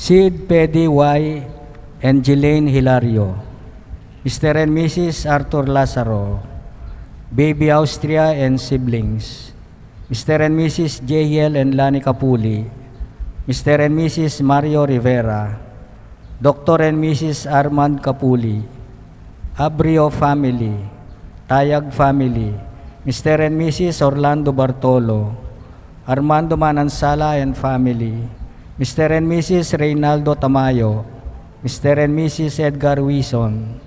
Sid Pedi Y. and Jelaine Hilario, Mr. and Mrs. Arthur Lazaro, Baby Austria and siblings, Mr. and Mrs. J.L. and Lani Capuli, Mr. and Mrs. Mario Rivera, Dr. and Mrs. Armand Capuli, Abrio family, Tayag family, Mr. and Mrs. Orlando Bartolo, Armando Manansala and family, Mr. and Mrs. Reynaldo Tamayo, Mr. and Mrs. Edgar Wison,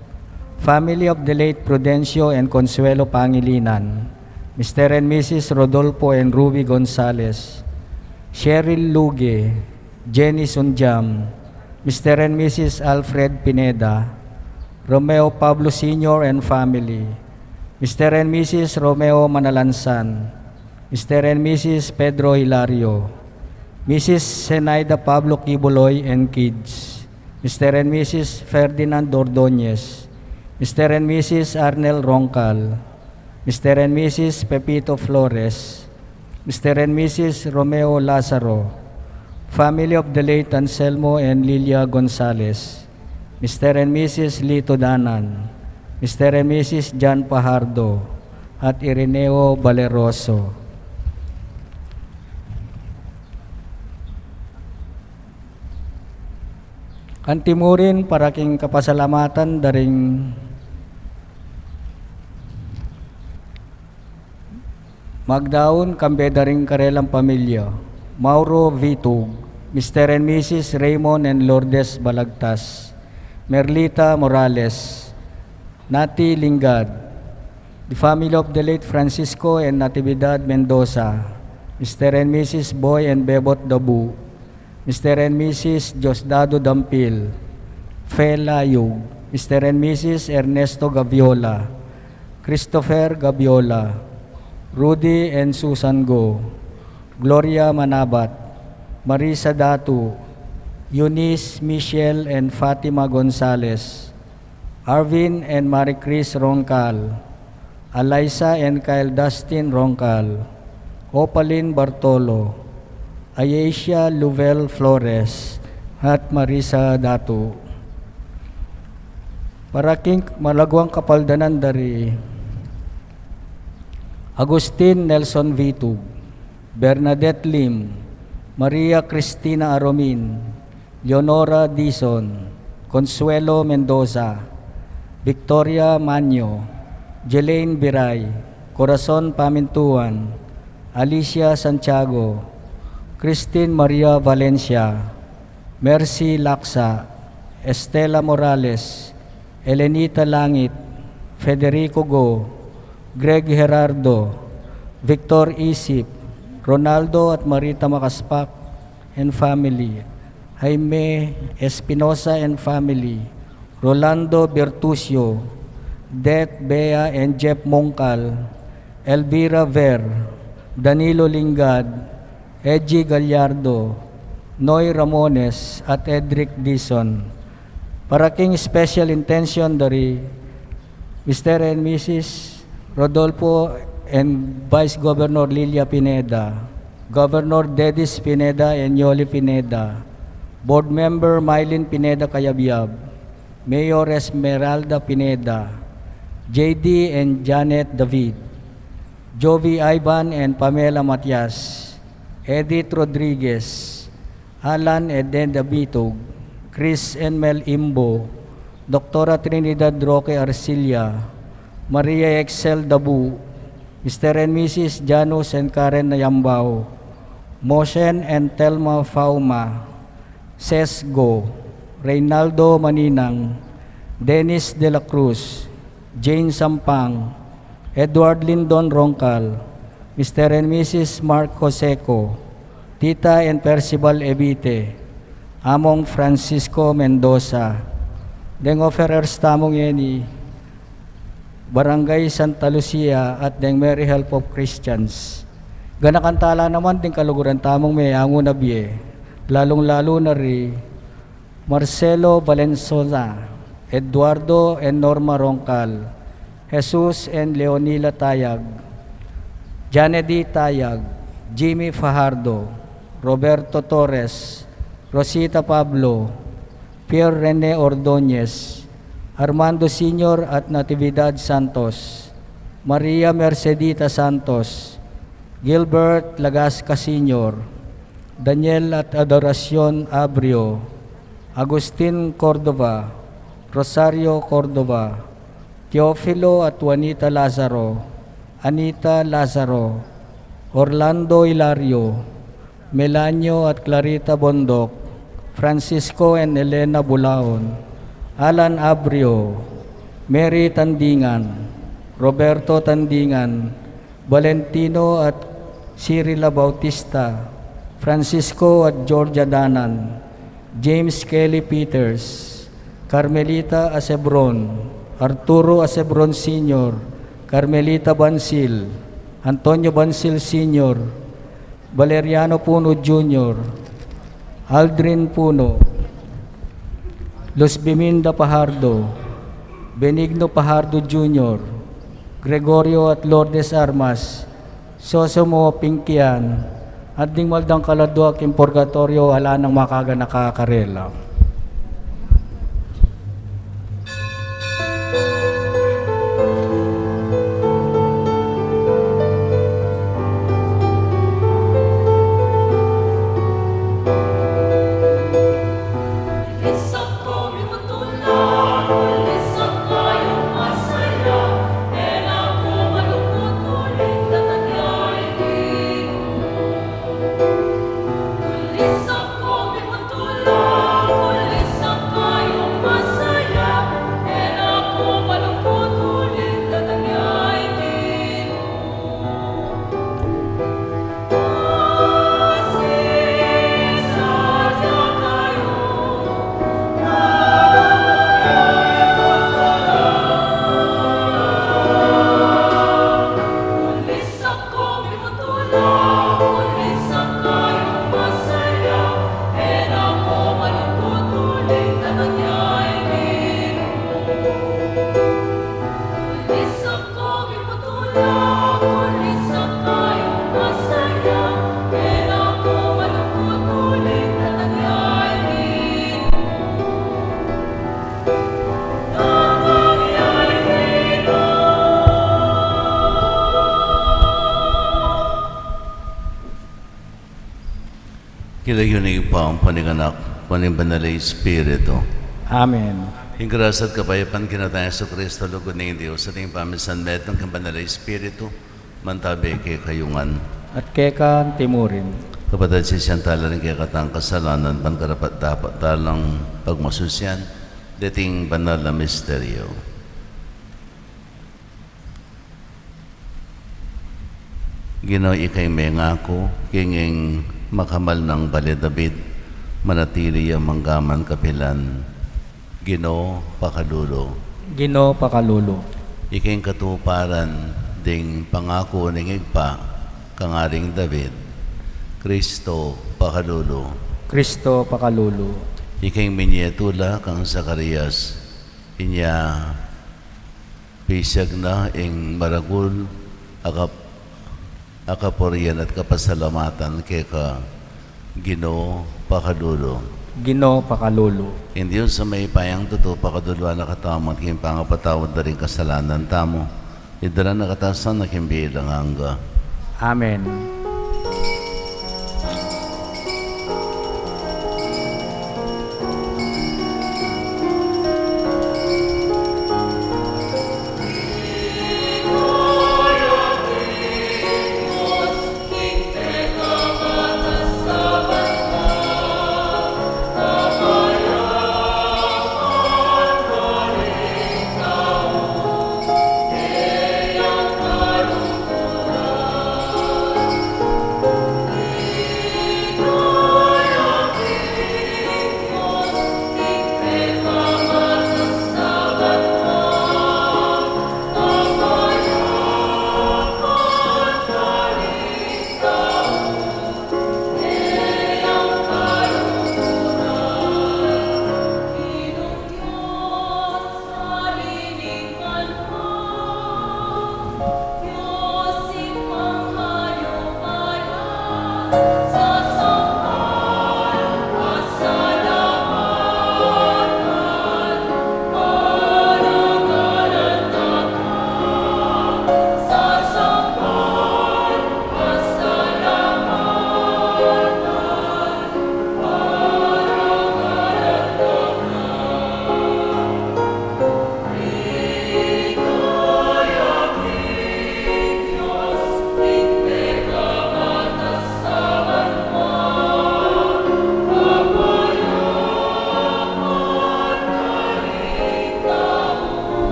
family of the late Prudencio and Consuelo Pangilinan, Mr. and Mrs. Rodolfo and Ruby Gonzalez, Cheryl Luge, Jenny Sunjam, Mr. and Mrs. Alfred Pineda, Romeo Pablo Sr. and family, Mr. and Mrs. Romeo Manalansan, Mr. and Mrs. Pedro Hilario, Mrs. Zenaida Pablo Kibuloy and kids, Mr. and Mrs. Ferdinand Ordonez, Mr. and Mrs. Arnel Roncal, Mr. and Mrs. Pepito Flores, Mr. and Mrs. Romeo Lazaro, family of the late Anselmo and Lilia Gonzalez, Mr. and Mrs. Lito Danan, Mr. and Mrs. John Pajardo, at Ireneo Valeroso. Antimurin para king kapasalamatan daring magdaon kambe daring karelang pamilya, Mauro Vitug, Mr. and Mrs. Raymond and Lourdes Balagtas, Merlita Morales, Nati Lingad, the family of the late Francisco and Natividad Mendoza, Mr. and Mrs. Boy and Bebot Dabu, Mr. and Mrs. Diosdado Dampil, Fe Layug, Mr. and Mrs. Ernesto Gaviola, Christopher Gaviola, Rudy and Susan Go, Gloria Manabat, Marisa Datu, Eunice, Michelle and Fatima Gonzalez, Arvin and Marie Chris Roncal, Alyssa and Kyle Dustin Roncal, Opaline Bartolo, Ayasia Luvel Flores, at Marisa Datu. Paraking malagwang kapaldanan dari Agustin Nelson Vitug, Bernadette Lim, Maria Cristina Aromin, Leonora Dizon, Consuelo Mendoza, Victoria Manyo, Jelaine Biray, Corazon Pamintuan, Alicia Santiago, Christine Maria Valencia, Mercy Laksa, Estela Morales, Elenita Langit, Federico Go, Greg Gerardo, Victor Isip, Ronaldo at Marita Makaspak and family, Jaime Espinosa and family, Rolando Bertucio, Det Bea and Jeff Mongkal, Elvira Ver, Danilo Lingad, Edgy Gallardo, Noy Ramones at Edric Dizon. Paraking special intention dari Mr. and Mrs. Rodolfo and Vice Governor Lilia Pineda, Governor Dedis Pineda and Yoli Pineda, Board Member Mylene Pineda Cayabyab, Mayor Esmeralda Pineda, JD and Janet David, Jovi Ivan and Pamela Matias, Edith Rodriguez, Alan Edenda Bitog, Chris Enmel Imbo, Dr. Trinidad Roque Arcilia, Maria Excel Dabu, Mr. and Mrs. Janus and Karen Nayambao, Moshen and Telma Fauma, Sesgo, Reynaldo Maninang, Dennis De La Cruz, Jane Sampang, Edward Lindon Roncal, Mr. and Mrs. Mark Joseco, Tita and Percival Ebite, Among Francisco Mendoza, Deng offerers tamong yeni, Barangay Santa Lucia at Deng Mary Help of Christians. Ganakantala naman ding kaluguran tamong may ango na biye, lalong-lalo na ri Marcelo Valenzuela, Eduardo and Norma Roncal, Jesus and Leonila Tayag, Janedy Tayag, Jimmy Fajardo, Roberto Torres, Rosita Pablo, Pierre Rene Ordonez, Armando Sr. at Natividad Santos, Maria Mercedita Santos, Gilbert Lagasca Sr., Daniel at Adoracion Abrio, Agustin Cordova, Rosario Cordova, Teofilo at Juanita Lazaro, Anita Lazaro, Orlando Hilario, Melanio at Clarita Bondok, Francisco and Elena Bulaon, Alan Abrio, Mary Tandingan, Roberto Tandingan, Valentino at Cirila Bautista, Francisco at Georgia Danan, James Kelly Peters, Carmelita Acebron, Arturo Acebron Sr., Carmelita Bansil, Antonio Bansil Sr., Valeriano Puno Jr., Aldrin Puno, Luz Biminda Pajardo, Benigno Pajardo Jr., Gregorio at Lourdes Armas, Sosomo Pinkian, at ding maldang kaladwa kim purgatorio ala ng makaga nakakarela. Kilayunig pa ang paninganak, panimbanalay Espiritu. Amen. Hinggrasat kapayapan kinataya sa Kristo, lugod ng Diyos, sa ating pamisan met ng kambanalay Espiritu, mantabi kay kayungan. At kekan timurin. Kapatid si Siyantala rin kaya katang kasalanan, pankarapat dapat talang pagmasusyan, dating banal na misteryo. Ginaw ikay may ngako, kinging makamal ng Bale David, manatili ang manggaman kapilan, Ginoo pakadulo. Ginoo pakalulo. Iking katuparan, ding pangako ning igpa, kangaring David, Kristo pakadulo. Kristo pakalulo. Iking minyetula kang Zacarias, inya pisag na ing maragul, akaporian at kapasalamatan kay ka Ginoo pakadulo. Ginoo pakalulo. Hindi yun sa may payang totoo pakadulwa na katamot kayong pangapatawad na rin kasalanan tamo. Idala na katasan na kimbilang hangga. Amen.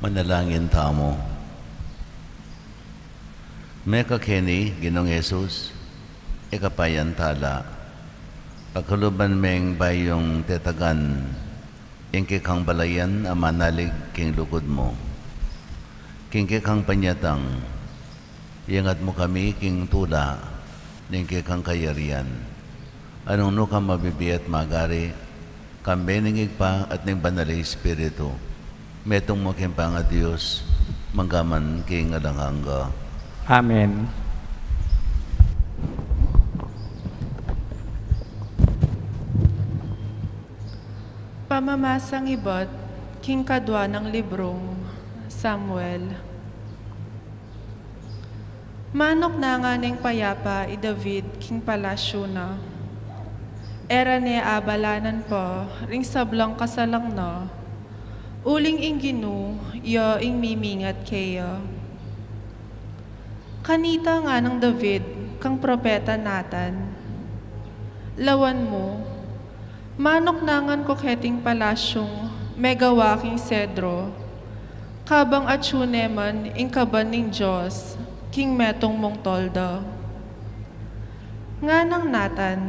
Manalangin tamo. Meka keni, Ginong Yesus, ikapayan tala. Pagkuluban meng bayong tetagan, ingke kang balayan, amanalig king lukod mo. Kingke kang panyatang, iangat mo kami king tula, ningke kang kayarian. Anong no kang mabibiat magari, kambe ningig pa at ning banali Espiritu. Metong mo king panga Diyos, manggaman king alanghangga. Amen. Pamamasang ibot, king kadwa ng librong Samuel. Manok na nga ning payapa i David, king palasyo na. Era ne abalanan po, ring sablang kasalang na. Uling ing ginu, yo ing mimingat kayo. Kanita nga ng David, kang propeta Nathan. Lawan mo, manok nangan ko keting palasyong megawaking sedro, kabang atsuneman ing kaban ning Diyos, king metong mong tolda. Nga ng Nathan,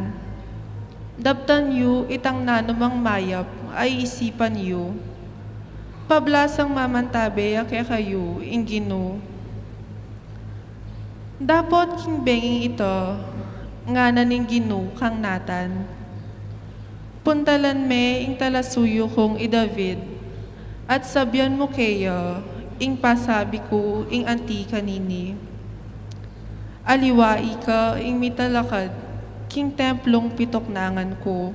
daptan yu itang nanumang mayap ay isipan yu, pablasang mamantabe kaya kayo ing ginu. Dapot king benging ito, nga naning ginu kang Nathan. Puntalan me ing talasuyo kong i David, at sabyan mo kayo, ing pasabi ko ing anti kanini. Aliwai ka ing mitalakad, king templong pitoknangan ko.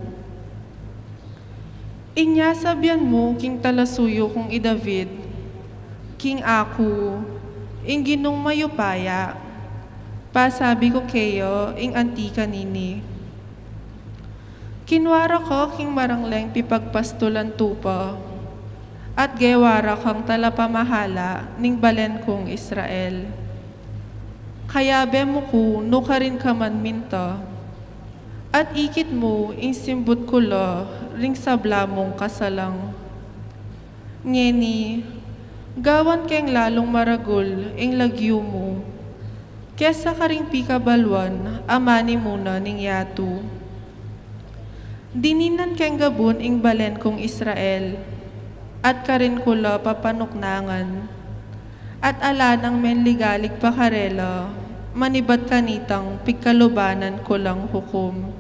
Inya sabyan mo king talasuyo kong i David, king ako, ing ginong mayupaya, pasabi ko kayo ing anti kanini. Kinwara ko king marangleng pipagpastulan tupa, at gewara kang talapamahala ning balen kong Israel. Kaya bemo ko no ka rin ka man minta, at ikit mo ing simbut kulo ring sabla mong kasalang. Ngeni, gawan keng lalong maragul ing lagyo mo, kesa karing pikabalwan, amani muna ning yatu. Dininan keng gabon ing balen kong Israel, at karin kula papanuknangan, at ala ng menligalig pakarela, manibat kanitang pigkalubanan ko lang hukom.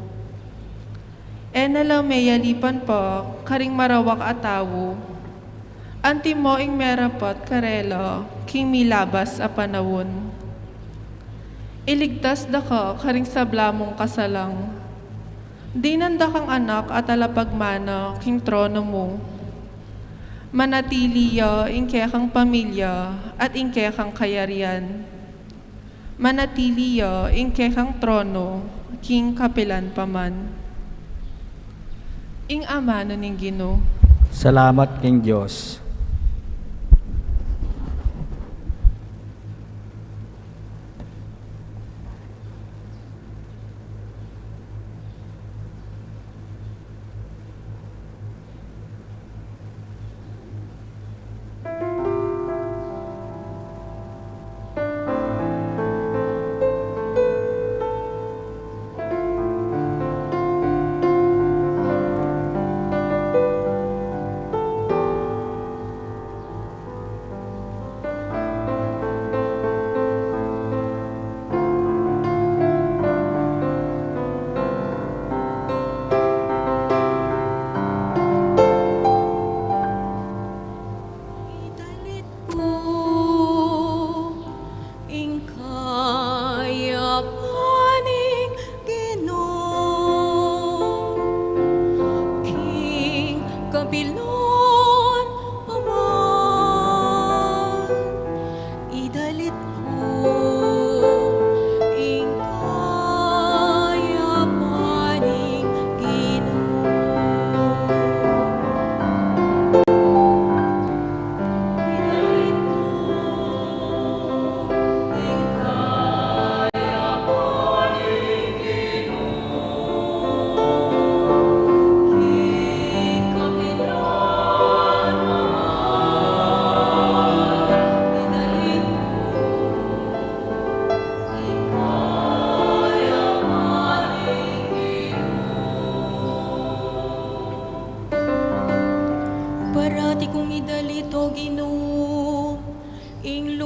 E nalameyalipan pa, karing marawak atawo, anti mo ing merapot karela, king milabas a panawon. Iligtas da ka karing sabla mong kasalang. Di nanda kang anak at alapagmana king trono mo. Manatili ya ing kekang pamilya at ing kekang kayarian. Manatili ya ing kekang trono king kapilan paman. Ing amano ning Ginoo. Salamat king Diyos.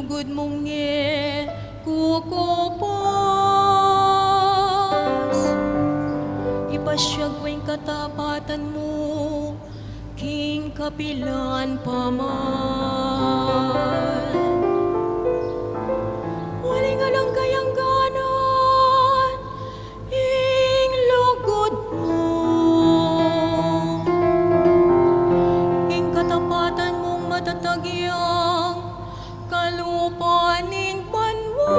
lugod mong nge kukupas. Ipasyag ko'y katapatan mo, king kapilan paman. Waling alang kayang ganan, ing lugod mo. Ing katapatan mong matatagyang, kalupaning banwa.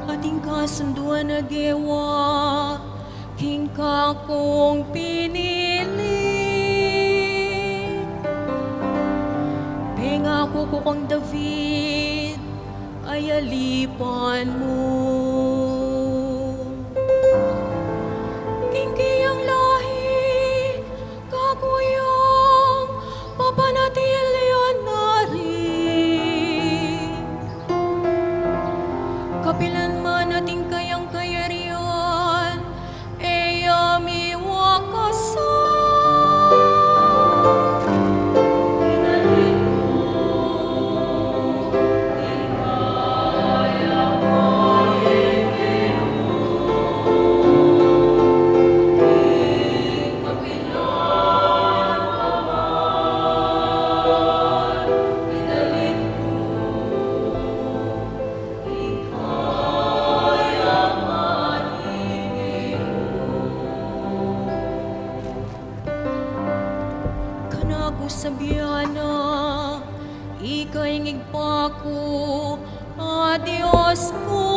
Ating kasunduan na gewa, king kakong pinili. Pengako ko kang David, ay alipan mo. King kiyang lahi, kakuyang papanatilyan na rin. Kapilan man ating kayang kayarian, eyami wakasan. Kanako sa biyana, ika'y ngigpako, Diyos ko.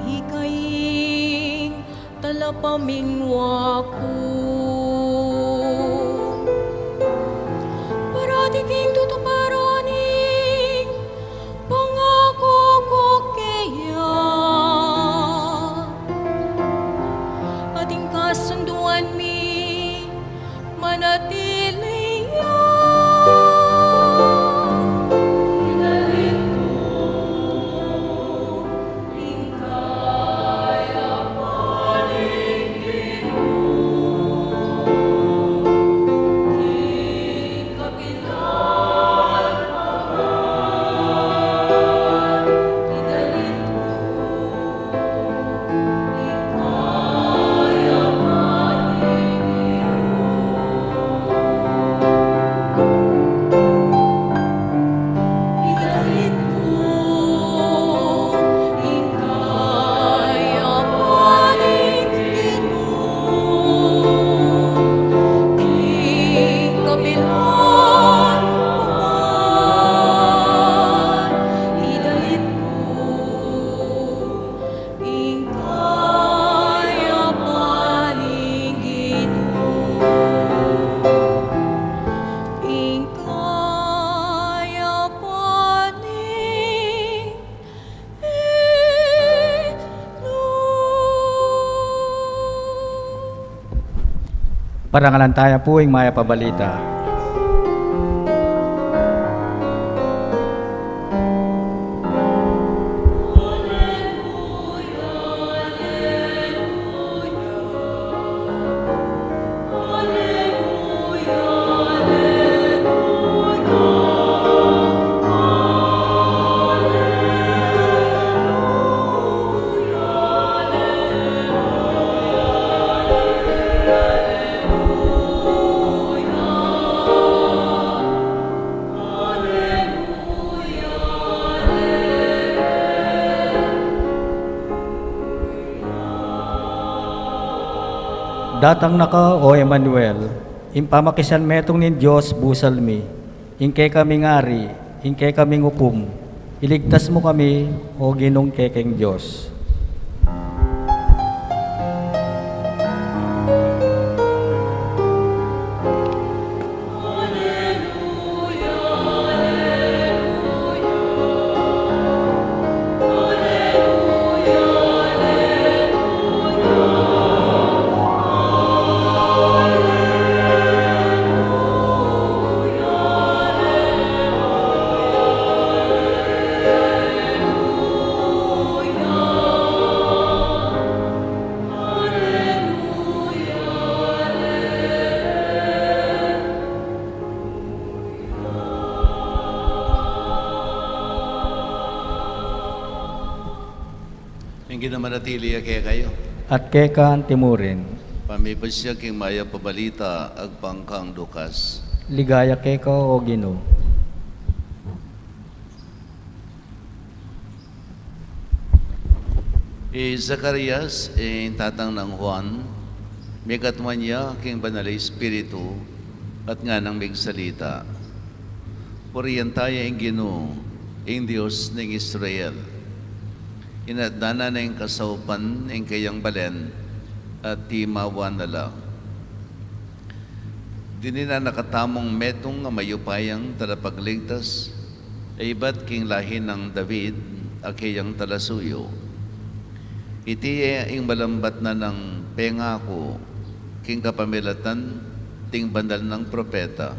Ika'y talapamingwa ko. Parati king tutuparaning, pangako ko kaya. Ating kasunduan mi manatili. Parangalantaya po yung maya pabalita. Datang naka o Emmanuel, impamakisan metong nin Diyos busalmi, ingkay kaming ari, ingkay kaming upum, iligtas mo kami o ginong kekeng Diyos. Alleluia, Ing ginamanatili kaya kayo. at kekan timurin. Pamipasya king maya pabalita agpangkang dukas. Ligaya keka o Ginoo. Zacarias, tatang ng Juan, may katman niya king banal Espiritu at nga nang migsalita. Puriyan tayo ing Ginoo, ing Diyos ng Israel. Inadana na ing kasaupan ing kayang balen at timawan na lang. Dinina nakatamong metong nga mayupayang talapagligtas ay iba't king lahi ng David at kayang talasuyo. Iti ing malambat na ng pengako king kapamilatan ting bandal ng propeta.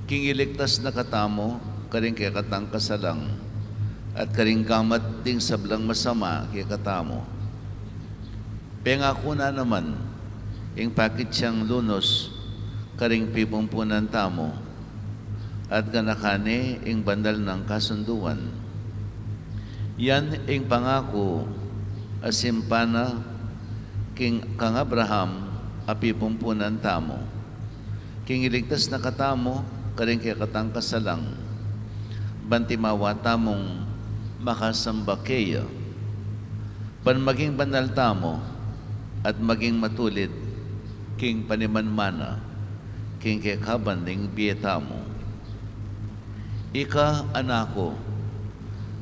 King iligtas na katamo karing kaya katang kasalang at karing gamat ding sablang masama kaya katamo. Pengako na naman ing pakit siyang lunos karing pipumpunan tamo at ganakane ing bandal ng kasunduan. Yan ing pangako asimpana king kang Abraham apipumpunan tamo. King iligtas na katamo karing kaya katang kasalang bantimawa tamong makasamba keya. Pan maging banal tamo at maging matulid king panimanmana king kaya kabaning biyetamo. Ika anako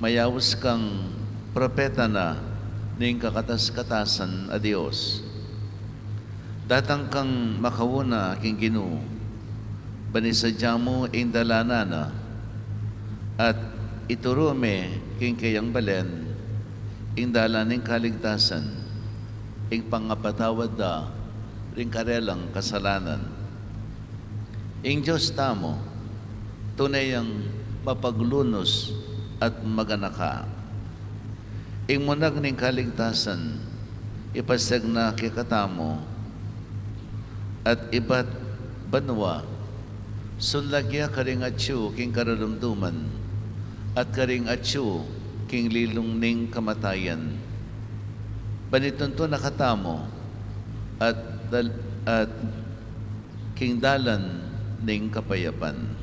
mayawas kang propeta na ning kakatas-katasan a Dios. Datang kang makawuna king Ginoo, banisadya mo ing dalanana, at iturume king kayang balen, ing dalaning kaligtasan, ing pangapatawad da, ring karelang kasalanan. Ing Diyos tamo, tunay ang mapaglunos at maganaka. Ing munag ning kaligtasan, ipasag na kikatamo, at iba't banwa, sunlagya karing atyo king kararumduman, at karing atyo king lilong ning kamatayan. Banitunto nakatamo, at king dalan ning kapayapan.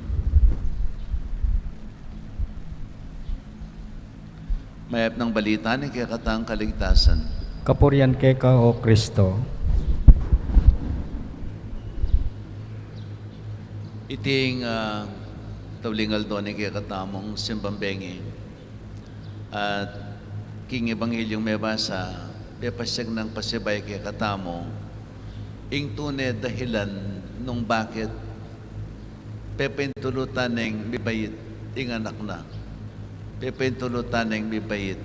Mayap ng balita ni kaya katang kaligtasan. Kapurian keka o Kristo. Iting tawlingal doon ni kaya katamong simbambengi at king Ebanghelyong may basa pepasyag ng pasibay kaya katamo ing tunay dahilan nung bakit pepintulutan ng bibayit ing anak na. Pepintulutan ng bibayit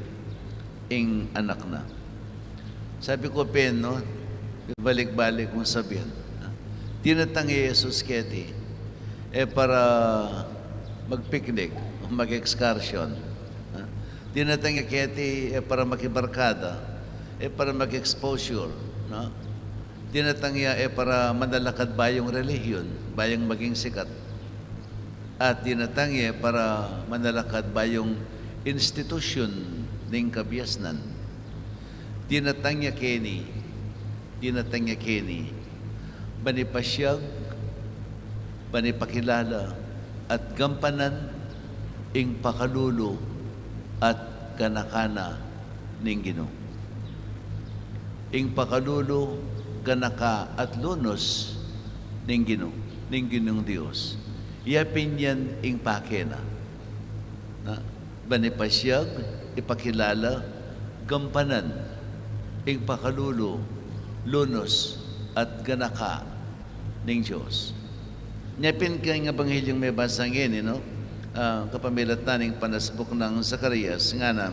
ing anak na. Sabi ko, no, balik-balik mong sabihin. Tinatang Jesus keti, para mag-picnic, mag-excursion. Tinatang keti, para makibarkada, para mag-exposure. No? Tinatang para mandalakad bayong relihiyon, bayang maging sikat. At tinatangye para manalakad ba yung institusyon ng kabiasnan. Tinatangya keni, banipasyag, banipakilala, at gampanan ing pakalulo at ganakana ning Ginoo. Ing pakalulo, ganaka at lunos ning Ginoo, ning Ginoong Dios. Iyapin yan ing pakena. Banipasyag, ipakilala, gampanan, ing pakalulo, lunos, at ganaka ning Diyos. Iyapin ka ng Ebanghelyong may basangin, kapamilatan ng panasbuk ng Zacarias, nga na,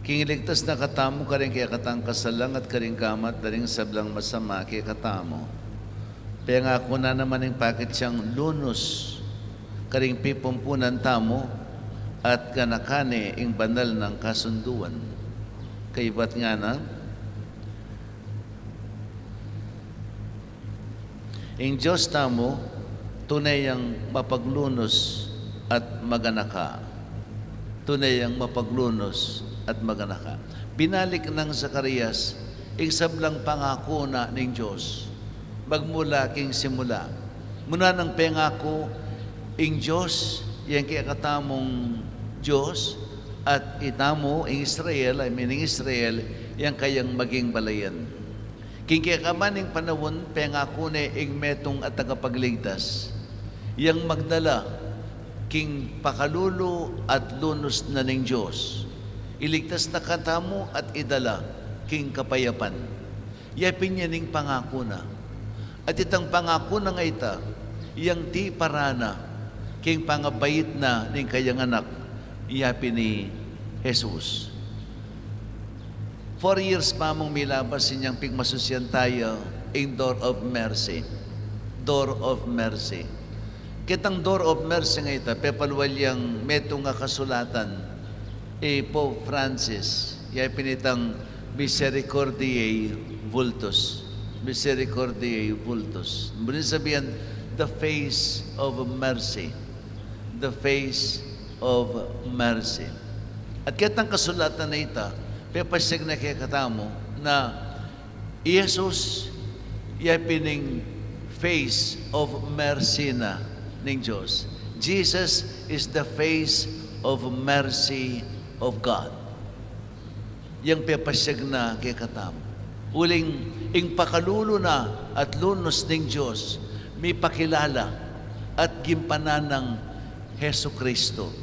king iligtas na katamo karing kaya katang kasalang at karing kamat daring sablang masama kaya katamo. Kaya nga ako na naman yung pakit siyang lunos karing pipumpunan tamo at ganakane ing banal ng kasunduan. Kaibat nga na, ing Diyos tamo tunay ang mapaglunos at maganaka. Tunay ang mapaglunos at maganaka. Binalik ng Zacarias, isablang pangako na ng Diyos. Magmula king simula. Muna ng pangako, ing Diyos, yang kaya katamong Diyos, at itamo ing Israel, ing Israel, yang kayang maging balayan. King kaya kamaning panahon, pangako na ing metong at tagapagligtas, yang magdala, king pakalulo at lunos na ng Diyos. Iligtas na katamo at idala, king kapayapan. Yapin niya ning pangako na. At itang pangako na nga ita, yang ti parana, king pangabayit na ning kayang anak, yapin ni Jesus. 4 years pa mong milabas sinyang pigmasusyan tayo in door of mercy. Door of mercy. Kitang door of mercy nga ita, pepalwalyang meto nga kasulatan, Pope Francis, yapin itang Misericordiae Vultus. Misericordiae Vultus. Muli sabihan, the face of mercy. The face of mercy. At kitang kasulatan na ita, pepasig na kaya katamo na Jesus yapining face of mercy na ng Diyos. Jesus is the face of mercy of God. Yang pepasig na kaya katamo. Uling ing pakalulo na at lunos ng Diyos, may pakilala at gimpanan ng Heso Kristo.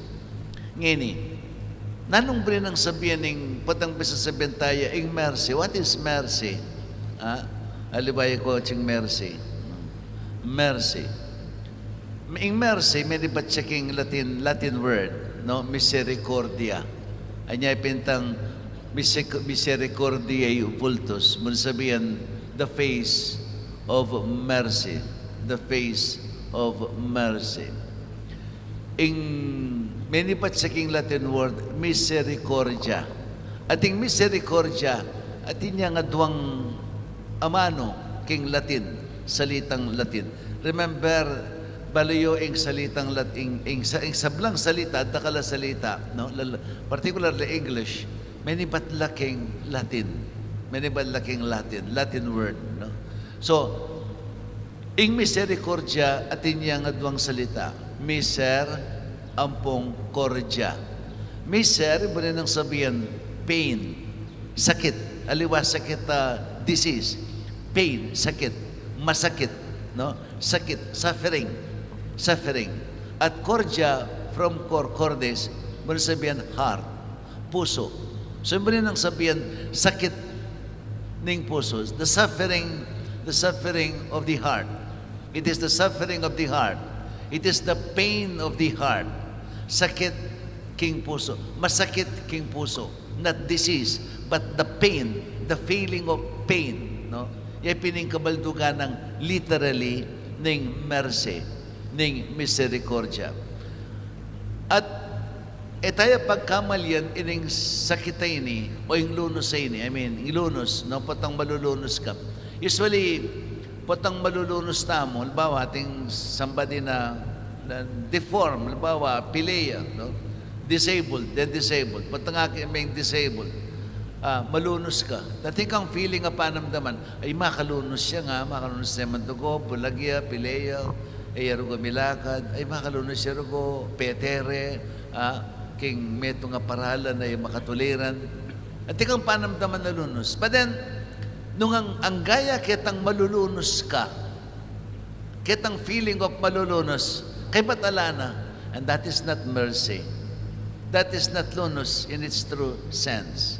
Ngini, nanong brin ang sabihin ng patang bisa sabihin tayo, ing mercy. What is mercy? Alibay ko ching mercy. Mercy. Ing mercy, may diba checking Latin word, no? Misericordia. Anya pintang Misericordiae Vultus. Muna sabihin, the face of mercy. The face of mercy. In many patsaking Latin word, misericordia. Ating misericordia, atin niya nga duwang amano, king Latin, salitang Latin. Remember, balayo ing salitang Latin, ing sablang salita, dakala salita, no? Particularly English, many but laking Latin. Many but laking Latin word, no? So, ing misericordia, atin niya nga duwang salita. Miser, ampong cordia. Miser, iba rin ang sabihin, pain, sakit. Aliwa, sakit, disease. Pain, sakit. Masakit, no? Sakit, suffering. Suffering. At cordia, from cordes, iba rin sabihin, heart, puso. So, iba rin ang sabihin, sakit ng puso. The suffering of the heart. It is the suffering of the heart. It is the pain of the heart. Sakit, king puso. Masakit, king puso. Not disease, but the pain, the feeling of pain. No? Yung piningkabaldugan ng literally ng mercy, ng misericordia. At tayo pagkamalyan ining sakitay ni o yung lunos ay ni, lunos, no? Patang malulunos ka. Usually, patang malulunos tamo, halimbawa, ating somebody na deformed, halimbawa, pileya, no? Disabled, dead disabled. Patang aking may disabled, malunos ka. Dati kang feeling nga panamdaman, ay makalunos siya nga, makalunos siya mandugo, bulagya, pileya, ay arugo milakad, ay makalunos siya arugo, petere, king meto nga paralan ay makatuliran. At ikang panamdaman na lunos. But then, nung ang gaya kitang malulunos ka, kitang feeling of malulunos, kay batala na, and that is not mercy. That is not lunos in its true sense.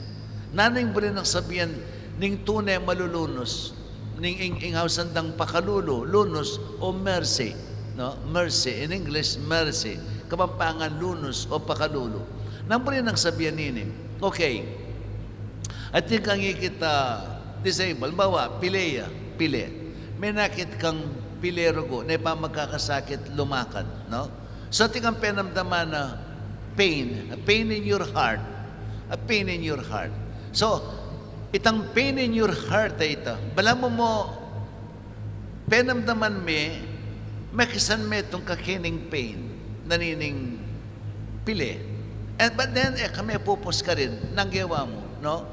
Naning bali ng sabihan, ning tunay malulunos, ning inghawsandang pakalulo, lunos o mercy. No? Mercy, in English, mercy. Kapampangan lunos o pakalulo. Nang bali ng sabihan nini, okay, at yung kang kita disabled, bawa, pile. May nakit kang pilero ko, na ipamagkakasakit, lumakad, no? So, tikang penamdaman na pain, a pain in your heart, a pain in your heart. So, itang pain in your heart ay ito, bala mo, penamdaman me, makisan me itong kakining pain. nanining pili. But then, kami pupos ka rin, nanggawa mo, no?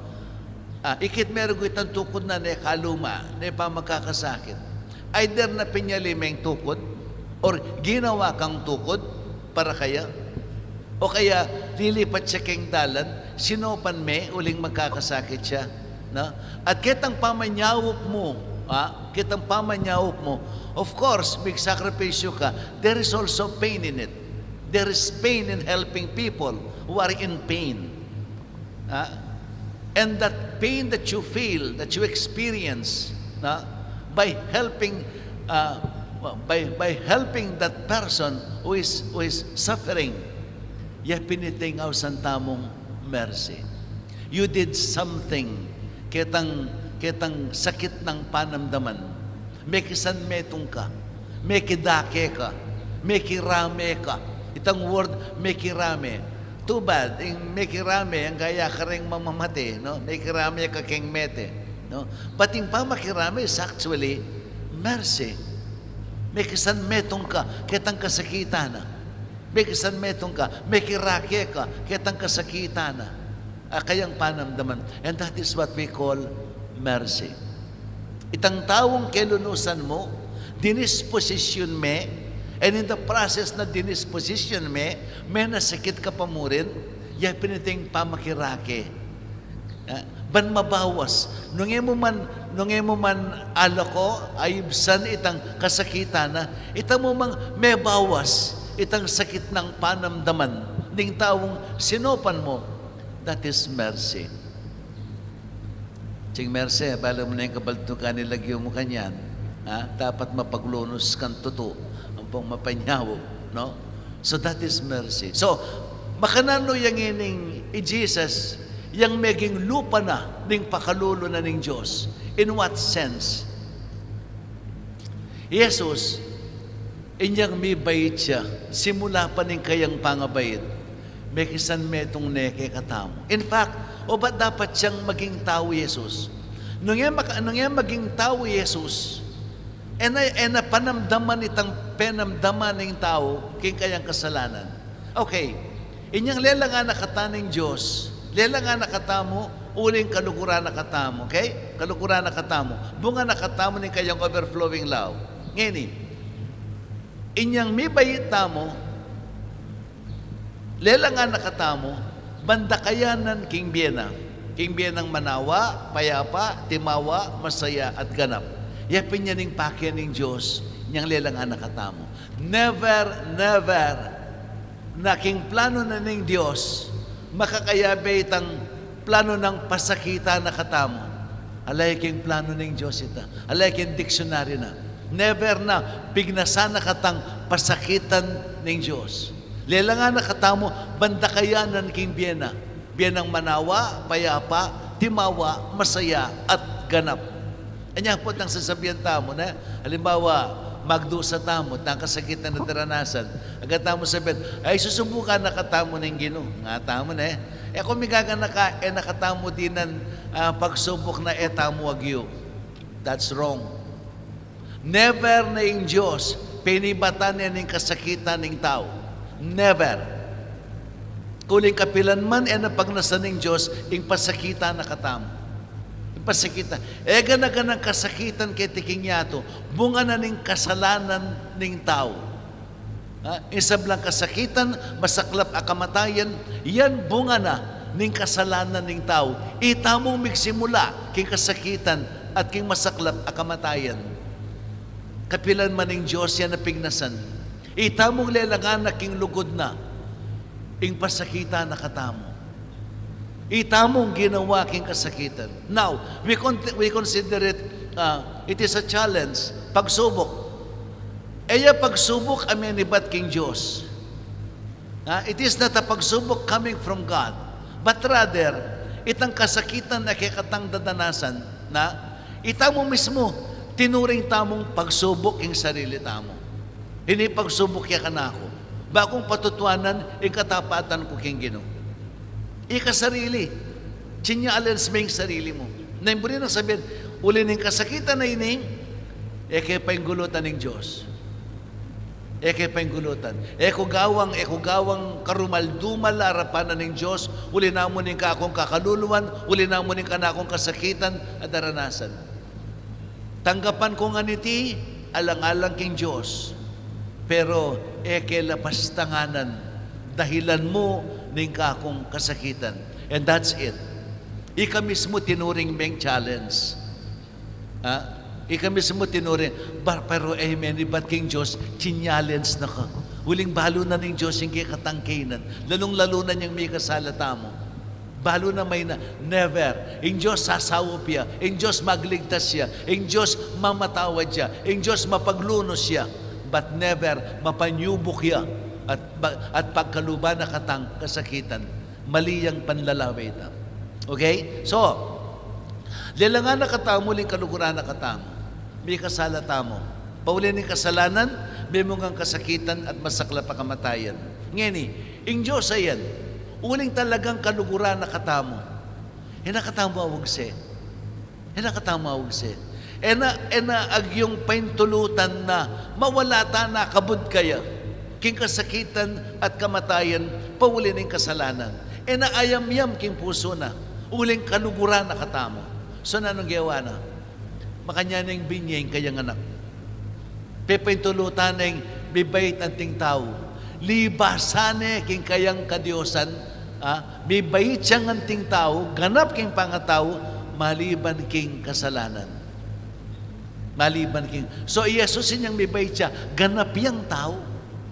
Ikit meron ko itang tukod na kaluma, na pa magkakasakit. Either na pinyalimeng tukod, or ginawa kang tukod, para kaya, o kaya lilipat siya keng dalan, sinopan me, uling magkakasakit siya. No? At kitang pamanyawop mo, of course, big sakripisyo ka, there is also pain in it. There is pain in helping people who are in pain. And that pain that you feel, that you experience, by helping that person who is suffering, pinitingaw santamong mercy. You did something, kitang sakit ng panamdaman. May kisan metong ka, may kidake ka, may kirame ka. Itang word, may kirame. Too bad, yung may kirame, ang gaya ka rin mamamate, no? May kirame ka keng mete, no? But yung pamakirame is actually mercy. May kisan metong ka, kitang kasakitan na. May kisan metong ka, may kirake ka, kitang kasakitan na. Kayang panamdaman. And that is what we call mercy. Itang taong kilunusan mo, dinisposisyon me, and in the process na dinisposisyon me, may nasakit ka pa mo rin, piniting pamakirake. Ban mabawas. Nung mo man alako, ayibsan itang kasakitan na, itang mo mang may bawas, itang sakit ng panamdaman, ning taong sinopan mo, that is mercy. Ching mercy, bala mo na yung kabaltukan nilagyo mo kanyan, dapat mapaglunos kang tuto, ang pong mapanyawo, no? So that is mercy. So, makanano yung ining Jesus, yang meging lupa na, ning pakalulo na ning Diyos. In what sense? Jesus, inyang may bayit siya, simula pa ning kayang pangabayit, may kisan metong neke katamo. In fact, o ba't dapat siyang maging tao Jesus? Nung yan maging tao Jesus, na panamdaman itang penamdaman ng tao, king kayang kasalanan. Okay, inyang lela nga nakataning Diyos, lela nga nakatamo, uling kalukuran nakatamo, okay? Kalukuran nakatamo. Bunga nakatamo ng kayang overflowing love. Ngayon, inyang may bayita mo, lela nga nakatamo, banda kayanan king biyena. King biyenang manawa, payapa, timawa, masaya, at ganap. Yapin niya ning pakyan ng Diyos, niyang lela nga nakatamo. Never, na king plano na ng Diyos, makakayabe itang plano ng pasakita na katamo. Alay king plano ng Diyos ita. Alay king diksyonary na. Never na pignasa na katang pasakitan ng Diyos. Lela nga nakatamo, banda kayanan king biyena. Biyenang manawa, payapa, timawa, masaya, at ganap. Anya po ang sasabihan tamo na, halimbawa, magdusa tamo, tang kasakitan na daranasan. Agad tamo sabihin, ay susubukan nakatamo ng Ginoo. Nga tamo na kung migaga nakatamo din ng pagsubok na tamo agyo. That's wrong. Never na yung Diyos pinibatan niya ng kasakitan ng tao. Never. Kuling kapilan man napagnasan ng Diyos, yung pasakita na katamo. Yung pasakita. Ganaganang kasakitan kay tiking yato, bunga na ng kasalanan ng tao. Isablang kasakitan, masaklap akamatayan, yan bunga na ng kasalanan ng tao. Itamong migsimula king kasakitan at king masaklap akamatayan. Kapilan man ng Diyos yan napignasan. Itamong lelangan na king lugod na, ing pasakita na katamo. Itamong ginawa king kasakitan. Now, we consider it is a challenge, pagsubok. Pagsubok amenibat king Diyos. It is not a pagsubok coming from God, but rather, itang kasakitan na kikatang dadanasan na itamo mismo, tinuring tamong pagsubok ing sarili tamo. Hindi pagsubok ya kanako. Bakong patutuanan, ikatapatan ko king Ginoo. Ikasarili. Chinya alens may sarili mo. Naimburi nang sabihin, uli ng kasakitan na ining, kaya pa yung gulutan ng Diyos. Eke panggulutan. Eko gawang karumaldumal arapan na ng Diyos, uli na mo ning ka akong kakaluluan, uli na mo ning ka na akong kasakitan at daranasan. Tanggapan ko nga niti, alang-alang king Diyos. Pero eke lapastanganan, dahilan mo ning ka akong kasakitan. And that's it. Ika mismo tinuring meng challenge. Ika mismo tinuring, pero amen, ba't king Diyos, chinyallens na ka. Huling balo na ng Diyos yung kikatangkinan. Lalong-lalo na niyang may kasalata mo. Balo na may na, never. Ang Diyos sasawop siya. Ang Diyos magligtas siya. Ang Diyos mamatawad siya. Ang Diyos mapaglunos siya. But never mapanyubok siya. At pagkaluba na katang kasakitan. Mali ang panlalaway ito. Okay? So, lilangan na katamo, ling kaluguran na katamo. May kasalata mo. Paulin ng kasalanan, may mong kasakitan at masakla pa kamatayan. Ngeni, ing Diyos ayan, uling talagang kaluguran na katamo. Hinakatamo awagse. Hinakatamo awagse. Ena ag yung paintulutan na mawala ta na kabud kaya. King kasakitan at kamatayan, paulin ng kasalanan. Ena ayam-yam king puso na. Uling kaluguran na katamo. So nanong gawa na? Makanya ng binyeng kayang anak. Pepentulutan ng bibait anting tao. Libasane king kayang kadiosan. Bibait siyang anting tao. Ganap king pangatao. Maliban king kasalanan. Maliban king. So Yesus inyang bibait siya. Ganap yang tao.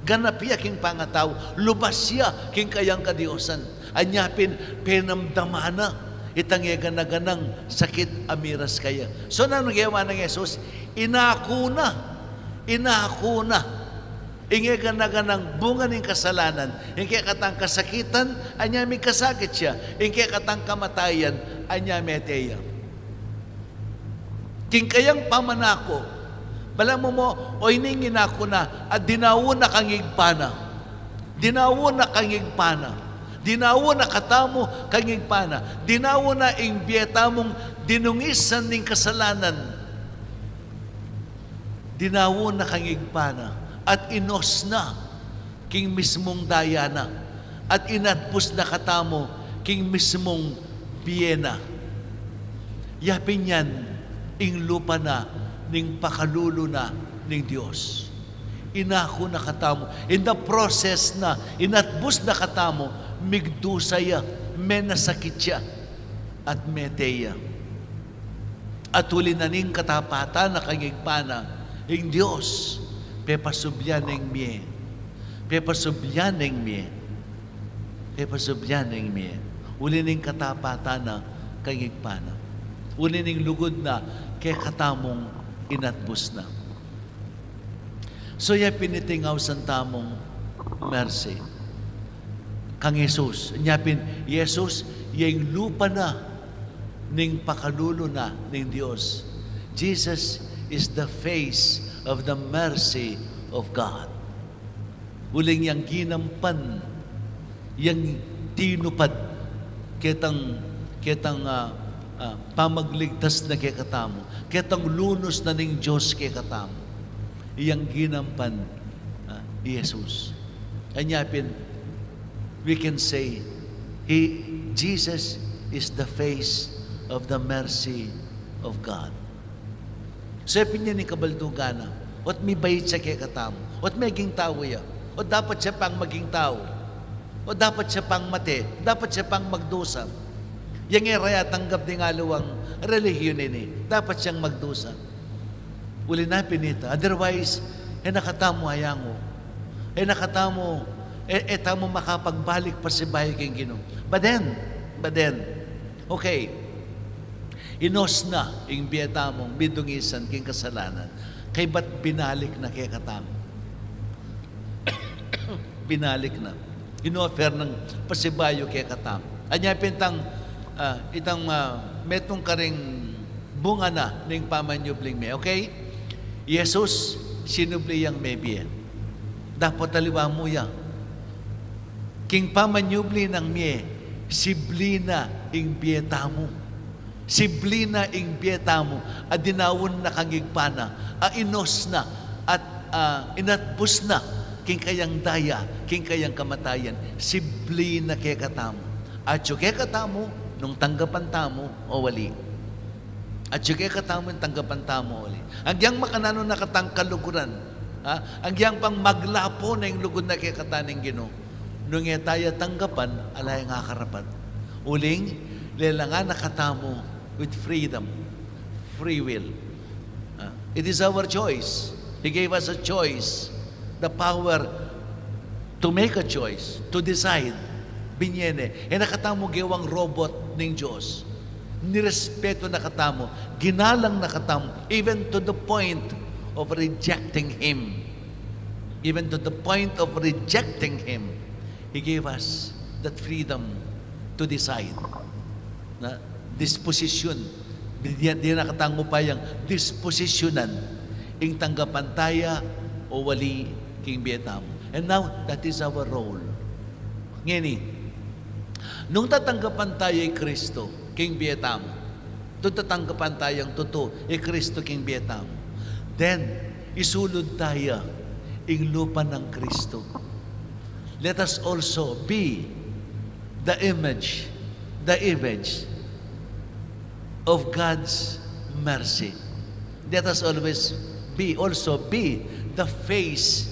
Ganap iya king pangatao. Lubas siya king kayang kadiosan. Anyapin penamdamana. Itangyagan na ganang sakit amiras kaya. So, na nagawa ng Jesus? Inako na. Ingegan na ganang bunga ng kasalanan. Ingke katang kasakitan, anya may kasakit siya. Ingke katang kamatayan, anya may teya. Kingkayang pamanako, bala mo o iningin ako na, at dinawo na kang igpana. Dinawo na kang igpana. Dinawo na katamo kanging pana. Dinawo na imbieta mong dinungisan ng kasalanan. Dinawo na kanging pana. At inos na king mismong dayana. At inatpos na katamo king mismong biyena. Yapin yan, ing lupa na, ning pakalulo na ng Diyos. Inako na katamo. In the process na, inatbus na katamo, migdusaya, may nasakit siya, at meteya. At huli na ning katapatan na kangigpana, ing Diyos, pepasubyan ng miye. Pepasubyan ng miye. Pepasubyan ng miye. Huli ning katapatan na kangigpana. Huli ning lugod na, kay katamong inatbus na. So, pinitingaw sa tamong mercy. Kang Jesus. Nyapin, Jesus, yung lupa na ning pakalulo na ning Diyos. Jesus is the face of the mercy of God. Uling yang ginampan, yang tinupad, ketang pamagligtas na kay katamo, ketang lunos na ning Diyos kay katamo. Iyang ginampan, Jesus. Anyapin, we can say, Jesus is the face of the mercy of God. So, niya ni kabaldugana, at may bayit siya kay katamo, at maging tao ya, o dapat siya pang maging tao, o dapat siya pang mate, dapat siya pang magdusa. Yang iraya tanggap ng alawang relihiyon ini, dapat siyang magdusa. Uli na pinita. Otherwise, nakatamo hayango. Nakatamo, tamo makapagbalik pa si bahay kang Ginoo. But then, okay, inos na yung biyata mong bidungisan king kasalanan. Kay ba't binalik na kay katamo? Binalik na. Ino-offer ng pasibayo kay katamo. Anya pintang, metong karing bunga na ng pamanyubling me. Okay? Jesus, sinubli yang mebiya. Dapat taliwa mo ya. King pamanyubli ng miye, siblina ing biyeta mo. Siblina ing biyeta mo, adinawon na kangigpana, inos na, at inatbus na, king kayang daya, king kayang kamatayan, sibli na kekatamo. At yung kekatamo, nung tanggapan tamo o wali. At yung kekatamo, yung tanggapan tamo o wali. Ang yang makanano nakatang kaluguran, ang yang pang maglapo na yung lugod na kekataning Ginoo. Nung tayo tanggapan, alay nga karapat. Uling, lelangan nakatamo with freedom, free will. It is our choice. He gave us a choice, the power to make a choice, to decide. Binyene, nakatamo gewang robot ng Diyos. Nirespeto nakatamo, ginalang nakatamo, even to the point of rejecting Him. Even to the point of rejecting Him, He gave us that freedom to decide. Na disposition. Di nakatango pa yung disposisyonan ing tanggapantaya o wali king Vietnam. And now, that is our role. Ngini, nung tatanggapan tayo ay Kristo, king Vietnam, nung tatanggapan tayo ang totoo, ay Kristo, king Vietnam, then, isulod tayo ing lupa ng Kristo. Let us also be the image of God's mercy. Let us always also be the face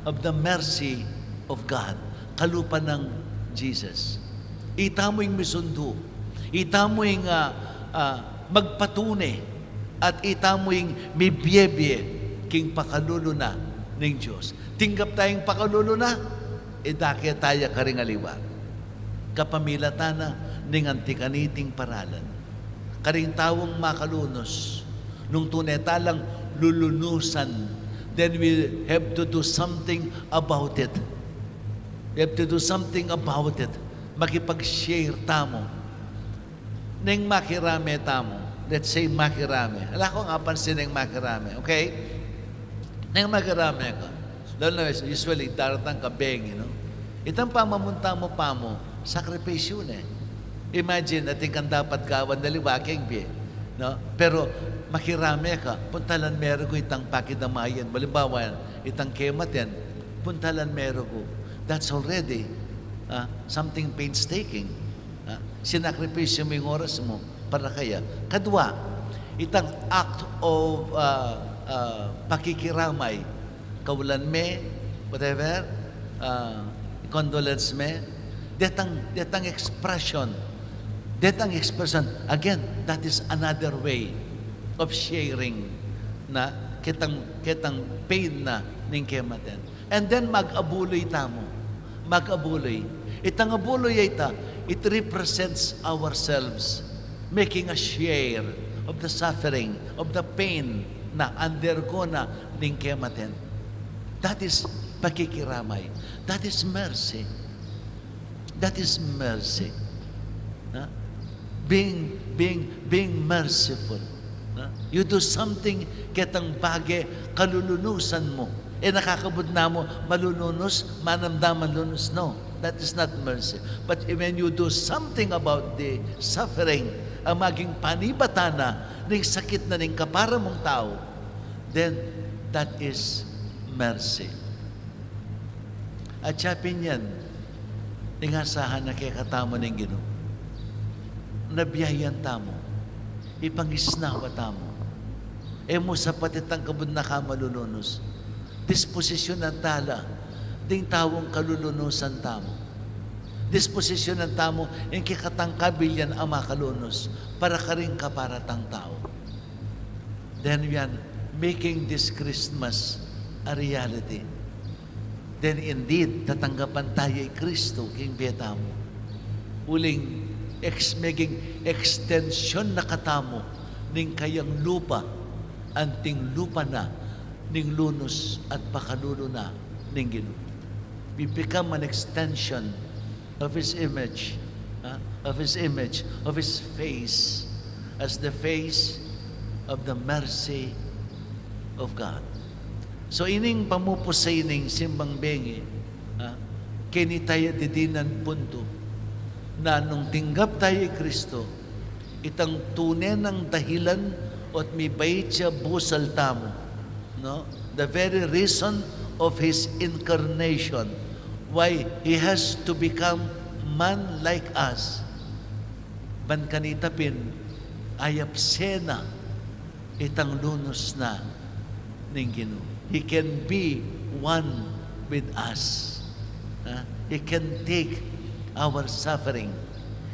of the mercy of God. Kalupa ng Jesus. Ita mo yung misundo. Ita mo yung magpatune. At ita mo yung mibiyebye king pakalulo na ng Diyos. Tinggap tayong pakalulo na, dake tayo karingaliwa. Kapamilatana ng antikaniting paralan. Karing tawong makalunos. Nung tunay talang lulunusan, then we have to do something about it. We have to do something about it. Makipag-share tamo. Neng makirame tamo. Let's say makirame. Ala ko nga pansin ng makirame. Okay? Neng makirame ka. Lalo na usually daratang kabeng, Itang pamamunta mo pa mo, sakripisyo na Imagine, ating kang dapat kawan daliwaking biye. Pero makirame ka, puntalan meron ko itang pakidamayan. Balimbawa, itang kemat yan, puntalan meron ko. That's already something painstaking. Sinakripisyo mo yung oras mo para kaya. Kadwa, itang act of pakikiramay. Kawalan me, whatever, condolence me, detang expression. Detang expression, again, that is another way of sharing na kitang pain na ning kematen. And then mag-abuloy tamo. Mag-abuloy. Itang abuloy ita, it represents ourselves making a share of the suffering, of the pain na undergo na ning kematen. That is pakikiramay. That is mercy. That is mercy. Being merciful. You do something ketang bagay kalulunusan mo. Nakakabud na mo malulunos, manamdaman lunos. No, that is not mercy. But when you do something about the suffering, ang maging panibatana ng sakit na ng kapara mong tao, then that is mercy. At siyapin yan, tingasahan na kekatamo ng Ginoo. Nabiyayan tamo, ipangisnawa tamo, mo sa patitang kabud na kamalulunos, disposisyon ng tala, ding tawong kalulunusan tamo. Disposisyon ng tamo, yung kikatang kabilyan ang makalunos, para ka rin kaparatang tao. Then yan, making this Christmas a reality. Then indeed, tatanggapan tayo ay Kristo, king Vietamo. Uling, making extension na katamo ning kayang lupa, anting lupa na, ning lunos at pakalulo na ning Ginoo. We become an extension of His image, of His face, as the face of the mercy of God. So ining pamupusay ning simbang bengi, kini tayo didinan punto, na nung tinggap tayo Kristo, itang tunay ng dahilan at may bayit siya busal tamo. No? The very reason of His incarnation, why He has to become man like us. Ban kanitapin, ayapsena, itang lunos na ning Ginoo. He can be one with us. He can take our suffering.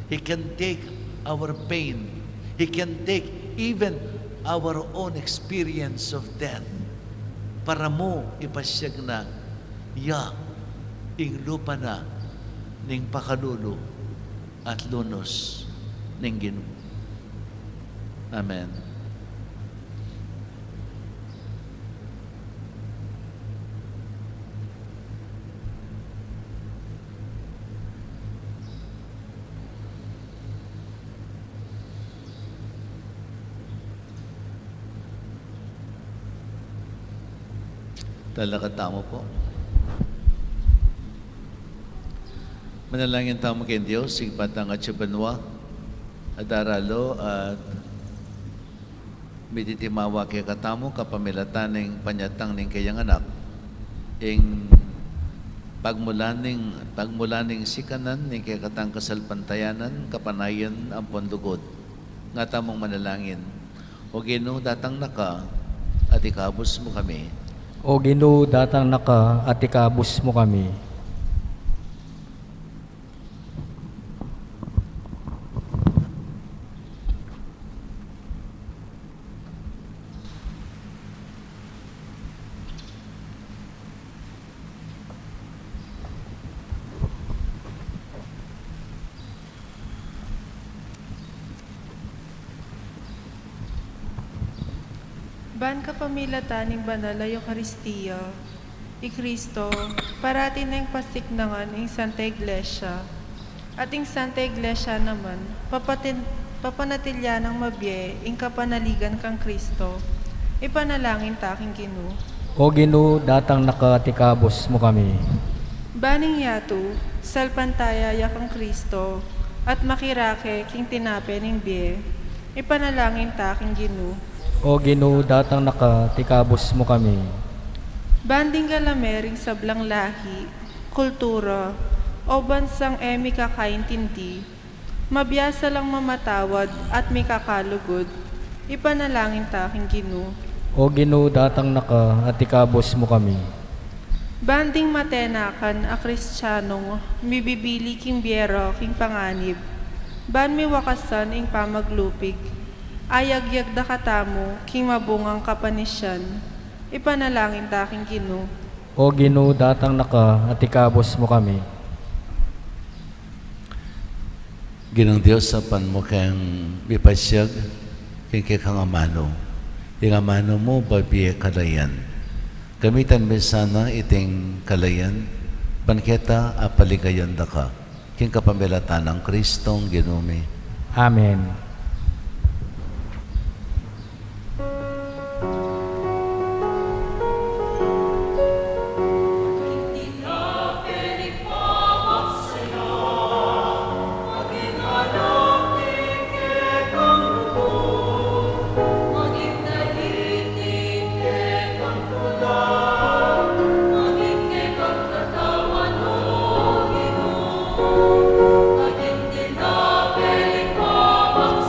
He can take our pain. He can take even our own experience of death para mo ipasyag na ing lupa na ning pakalulo at lunos ning Ginoo. Amen. Talakad tamo po. Manalangin tamo kay Diyos, sigpatang at sibanwa, at daralo, at mititimawa kay katamo, kapamilatan ng panyatang ng kayang anak, ing pagmulaning sikanan, ng kay katang kasalpantayanan, kapanayan ang pondugod. Nga tamong manalangin, o Ginoo datang naka, at ikabos mo kami, O Ginoo, datang naka at ikabus mo kami. Ban kapamilatan ng banal na Eucharistia, i Kristo, parati na yung pasiknangan ng Santa Iglesia. At yung Santa Iglesia naman, papanatilya ng mabye, ing kapanaligan kang Kristo, ipanalangin taking Ginoo. O Ginoo, datang naka at ikabus mo kami. Baning yatu, salpantaya yakang Kristo, at makirake king tinape ng biye, ipanalangin taking Ginoo. O Ginoo, datang naka at ikabus mo kami. Banding galamering sablang lahi, kultura, o bansang emi kakaintindi, mabiyasa lang mamatawad at may kakalugod, ipanalangin taking Ginoo. O Ginoo, datang naka at ikabus mo kami. Banding matenakan a Kristiyanong mibibili king biyero king panganib, ban mi wakasan ing pamaglupig, ayagyag da katamo king mabungang kapanisyan, ipanalangin taking Ginoo. O Ginoo, datang naka at ikabus mo kami. Ginang Diyos, sapan mo kang bipasyag, kang amano. Yung amano mo, babiye kalayan. Gamitan mo sana iting kalayan, panketa apaligayon da ka, king kapamilatan ng Kristong Ginumi. Amen. Maging tinapel, ipabak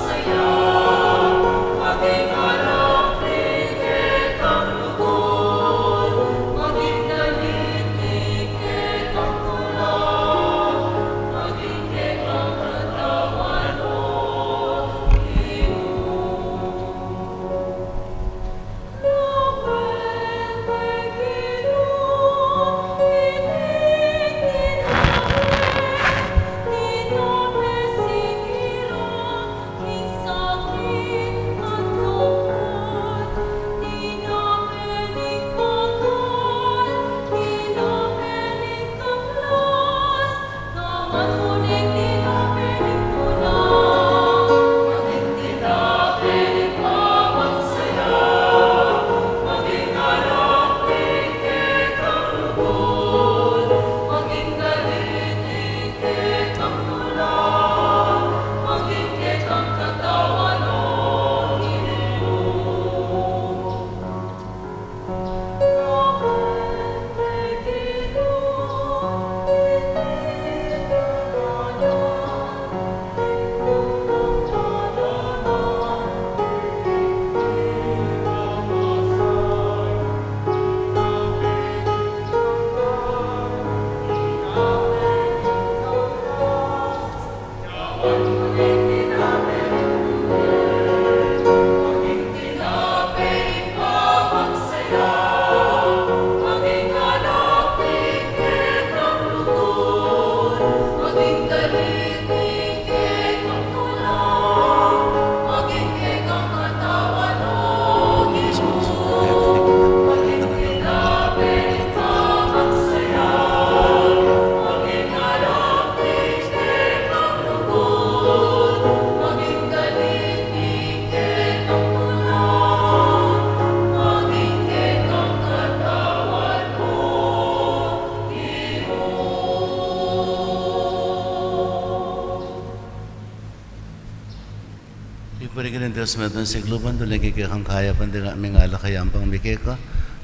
kas medon sigluban doon lagi kang kaya pandira aming alakayang pang mikeka.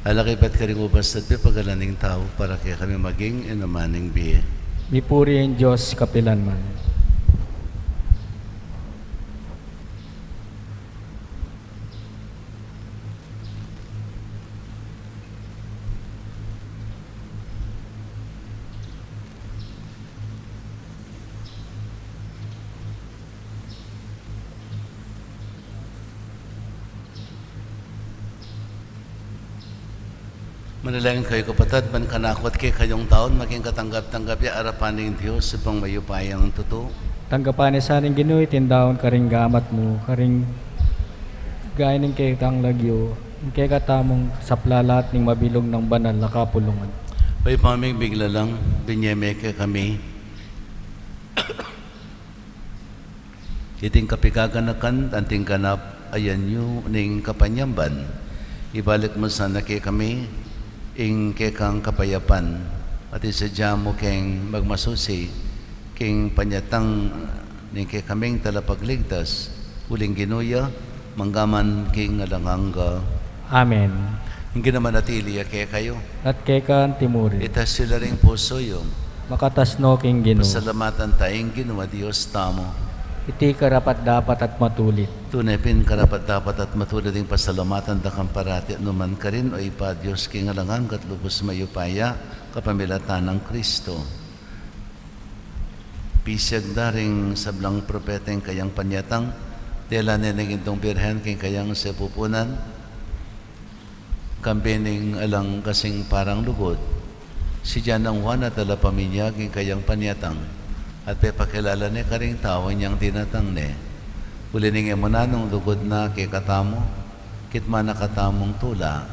Alakipat ka rin ubas at pagalaning tao para kaya kami maging inumaning biye. Mipuri ang Diyos kapilanman. Manalangin kayo kapatid, man kanakot kay kayong taon, maging katanggap-tanggap ya arapan ng Diyos upang mayupayang totoo. Tanggapan ni sa aning Ginoo tindaon karing gamat mo, karing gaya ng kay tang lagyo, kay katamong saplalat ning mabilog ng banal na kapulungan. Pay paming bigla lang, binyeme kay kami. Iting kapikaganakan, anting ganap, ayan yu ning kapanyamban. Ibalik mo sana kay kami, ing kekang kapayapan at isadya mo keng magmasusi keng panyatang ning kay kaming talapagligtas uling ginuya manggaman king alanganga. Amen. Hindi naman natili kay kayo At kay kan timuri, itas sila ring puso yung makatasno king Ginoo. pasalamatan tayong ginawa Diyos tamo. Iti karapat dapat at matulit. Tunay pin karapat dapat at matuloy ding pasalamatan da kang parati anuman ka rin o ipa Diyos king alangan kat lubos mayupaya kapamilatan ng Kristo. Pisag da ring sablang propeteng kayang panyatang tela nenegintong birhen king kayang sepupunan kampining alang kasing parang lugod si Janang Juan at ala pamilya king kayang panyatang at pepakilala ni karing tao niyang tinatang ne. Ulining mo na nung lugod na kay katamo, kitma na katamong tula.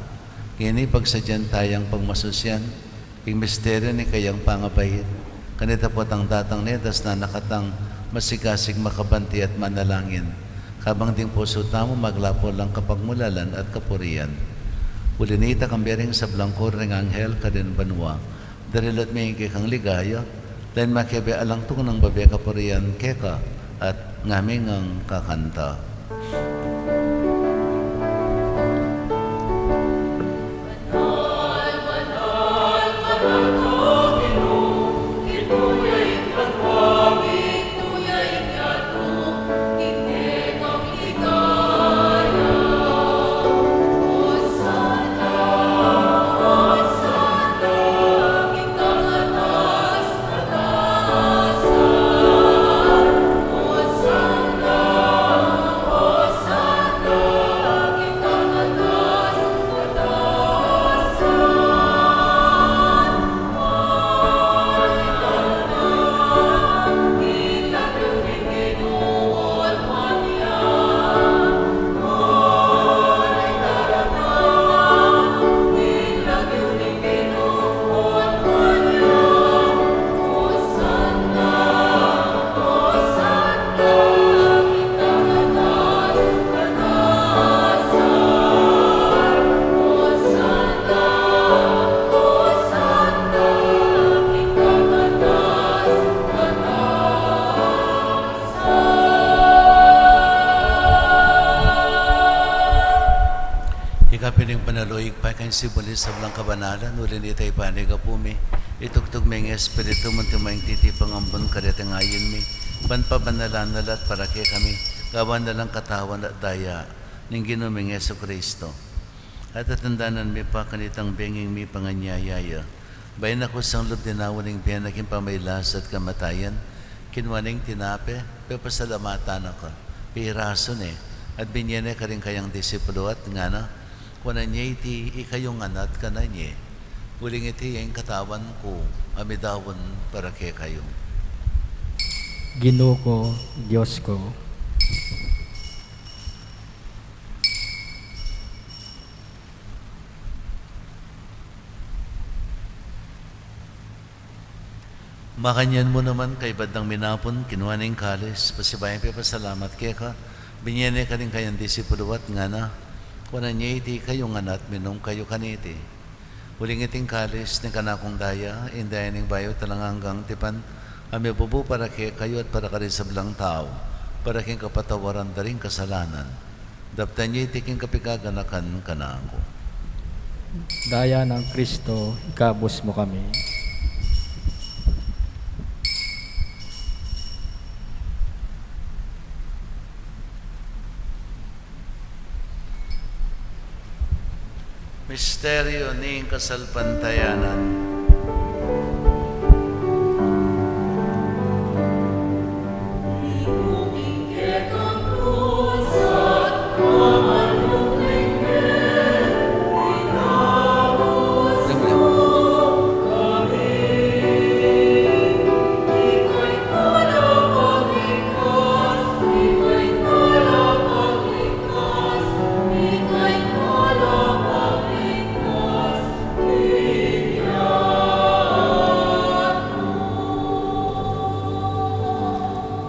Kini pagsadyan tayang pagmasusyan, king misteryo ni kayang pangabayin. Kanita po ang datang netas na nakatang masigasig makabanti at manalangin. Kabang ding puso tamo maglapo lang kapagmulalan at kapurian. Ulinita kambering sa blangkor ng anghel kadin banwa. Darilat may kang ligaya, dahil makibe alang tung ng babe kapurian keka at ngaming ang kakanta. Ikapining panaloig pa kang sibulis sa blang kabanalan, ulin itay panig apumi. Itugtog may ng espiritu mo tumayang titipang ambon karetang ayon mi. Ban pa banalan nalat para kay kami, gawan na lang katawan at daya, ning ginuming Yesu Kristo. At atandanan mi pa kanitang benging mi panganyayaya. Bayan ako sang loob dinawan ng biyan naging pamaylas at kamatayan, kinwaning tinape, pepasalamatan ako. Pirason at binyene ka rin kayang disipulo at nga na, kuna niya iti ikayong anat ka na niya. Uling iti yung katawan ko, amidawon para kay kayo. Ginoo ko, Diyos ko. Makanyan mo naman kay badang minapon, kinuha ng kalis, pasibayan pa pasalamat kay ka, binyene ka rin kayang disipulo at nga na, kuna niya iti kayong anat, minong kayo kaniti. Huling iting kalis ni kanakong daya, indayan ng bayo talang hanggang tipan, ami bubu para kay kayo at para ka rin sa blang tao, para kayong kapatawaran da rin kasalanan. Daptan niya itiking kapikaganakan ka na ako. Daya ng Kristo, ikabos mo kami. Misteryo ni kasalpantayanan.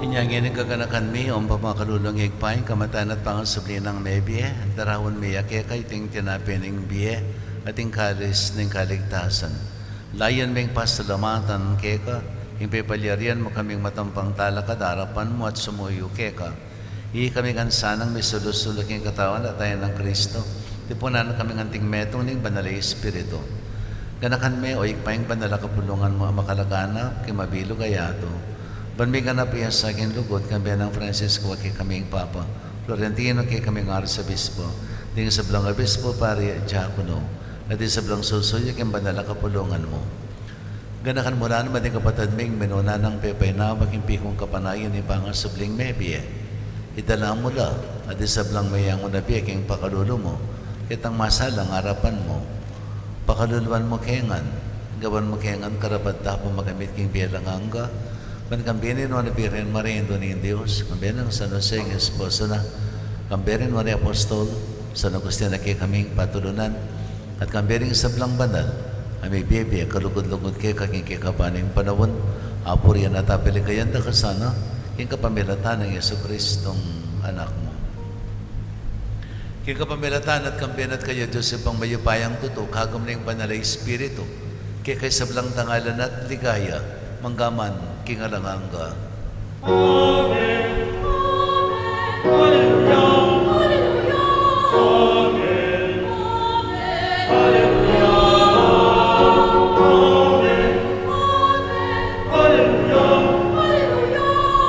Inyangin kaganakan mi, om pamakalulong higpain, kamatan at pangasubli ng mebye, darawon mi ake kay ting tinapin ng biye, at ting kalis ng kaligtasan. Layan ming pasalamatan keka, impipalyarian mo kaming matampang talakad, harapan mo at sumuyo keka. Kaming ansanang may sulusulok yung katawan at tayo ng Kristo. Tipunan kaming anting metong ng banalay Espiritu. Ganakan mi, o higpain banala kapulungan mo ang makalagana, kimabilo kayato. Banmi ganap iya sa akin lugod, kambiyan ng Francisco, kay kaming Papa, Florentino, kay kaming Arsobispo, ding sa blang Obispo, pari at Diakono, at di sa blang susuyo, kay banala kapulungan mo. Ganakan mo na naman din kapatid ming menuna ng pepay na makimpi kong kapanayan ni pangasubling mebye. Idala mo la, at di sa blang mayang unabi, kay pakalulo mo, kitang masalang harapan mo, pakaluluan mo kengan, gawan mo kengan karapat dapo magamit king biyalang hangga, Kambirin mo na Birhen Maria ni Diyos, kambirin ng San Jose ng Esposo na, kambirin mo na Apostol, San Agustin na kay kaming patulunan, at kambirin sa blang banal, aming bibi, kalugod-lugod kay kaking kikapaning panawon, apurian at apelikayan na kasana, king kapamilatan ng Yesu Kristong anak mo. King kapamilatan at kambirin at kayo, Diyos, ipang mayupayang tuto, kagam na yung banalay Espiritu, kay sa blang tangalan at ligaya, manggaman, kingalanganga. Amen. Hallelujah. Amen. Hallelujah. Amen. Hallelujah.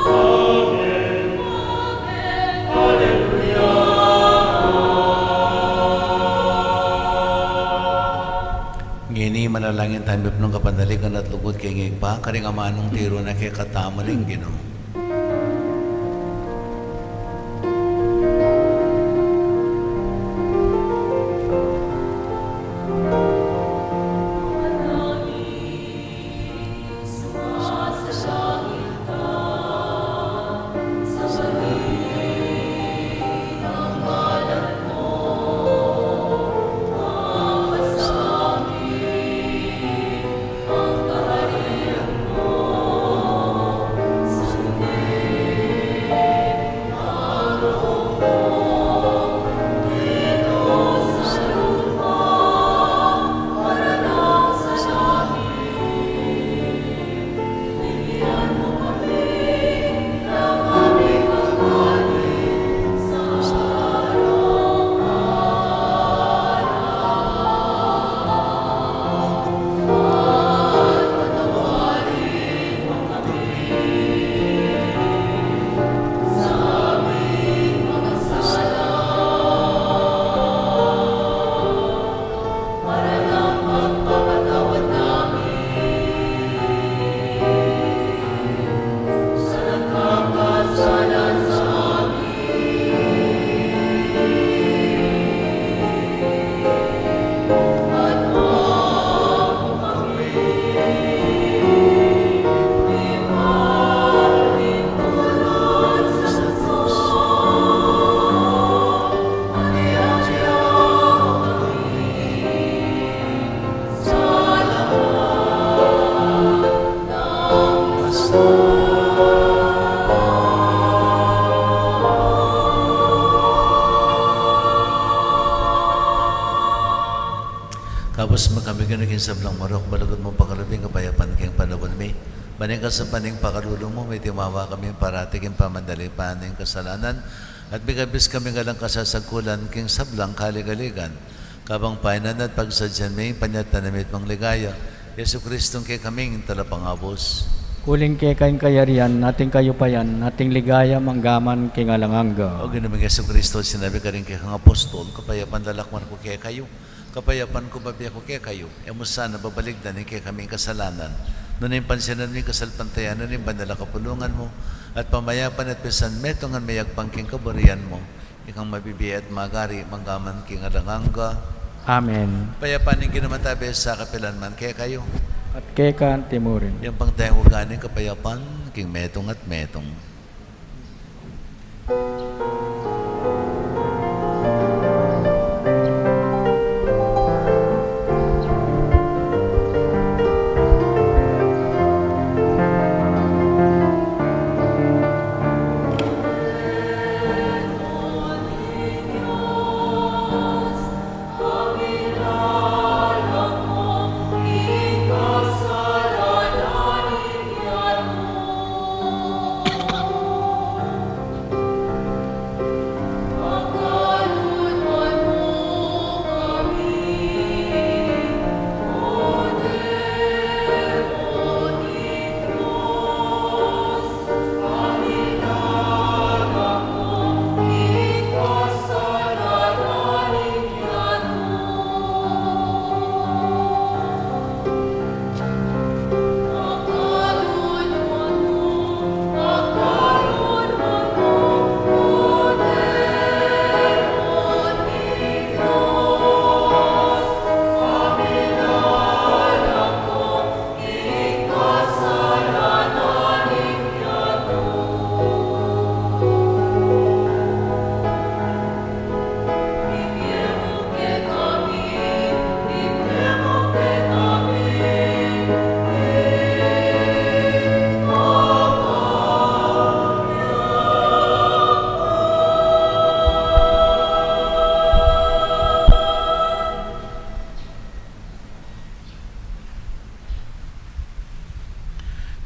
Amen. Hallelujah. Ngini manalangin tayo ng kapandaligan at lugod kay ngigpa, karing amanong tiro na kay katamaling Ginoo. Kapos makabigyan naging sablang marok, balagod mo pakalabing kapayapan kayong panahon may. Baning ka sa paning pakalulo mo, may timawa kami parati kayong pamandali paning kasalanan. At bigabis kami nga lang kasasagkulan king sablang kaligaligan. Kabang painan at pagsadyan may panyat na namit mong ligaya. Yesu Kristong kay kaming talapangabos. Kuling kay kain kayarian, nating kayo pa yan, nating ligaya manggaman king alanganga. O ginaming Yesu Kristo, sinabi ka rin kay kang apostol, kapayapan lalakman ko kay kayo. Kapayapan ko babiya ko kay kayo. E mo sana babaligdan kay kaming kasalanan. Noon yung pansinan mo yung kasalpantayan, noon yung bandala kapulungan mo. At pamayapan at pesan metongan mayagpang king kaburian mo. Ikang mabibiya at magari, manggaman king alanganga. Amen. Payapan yung ginamatabi sa kapilan man kay kayo. At kay kan timurin. Yung pang tayong uganing kapayapan, king metong at metong.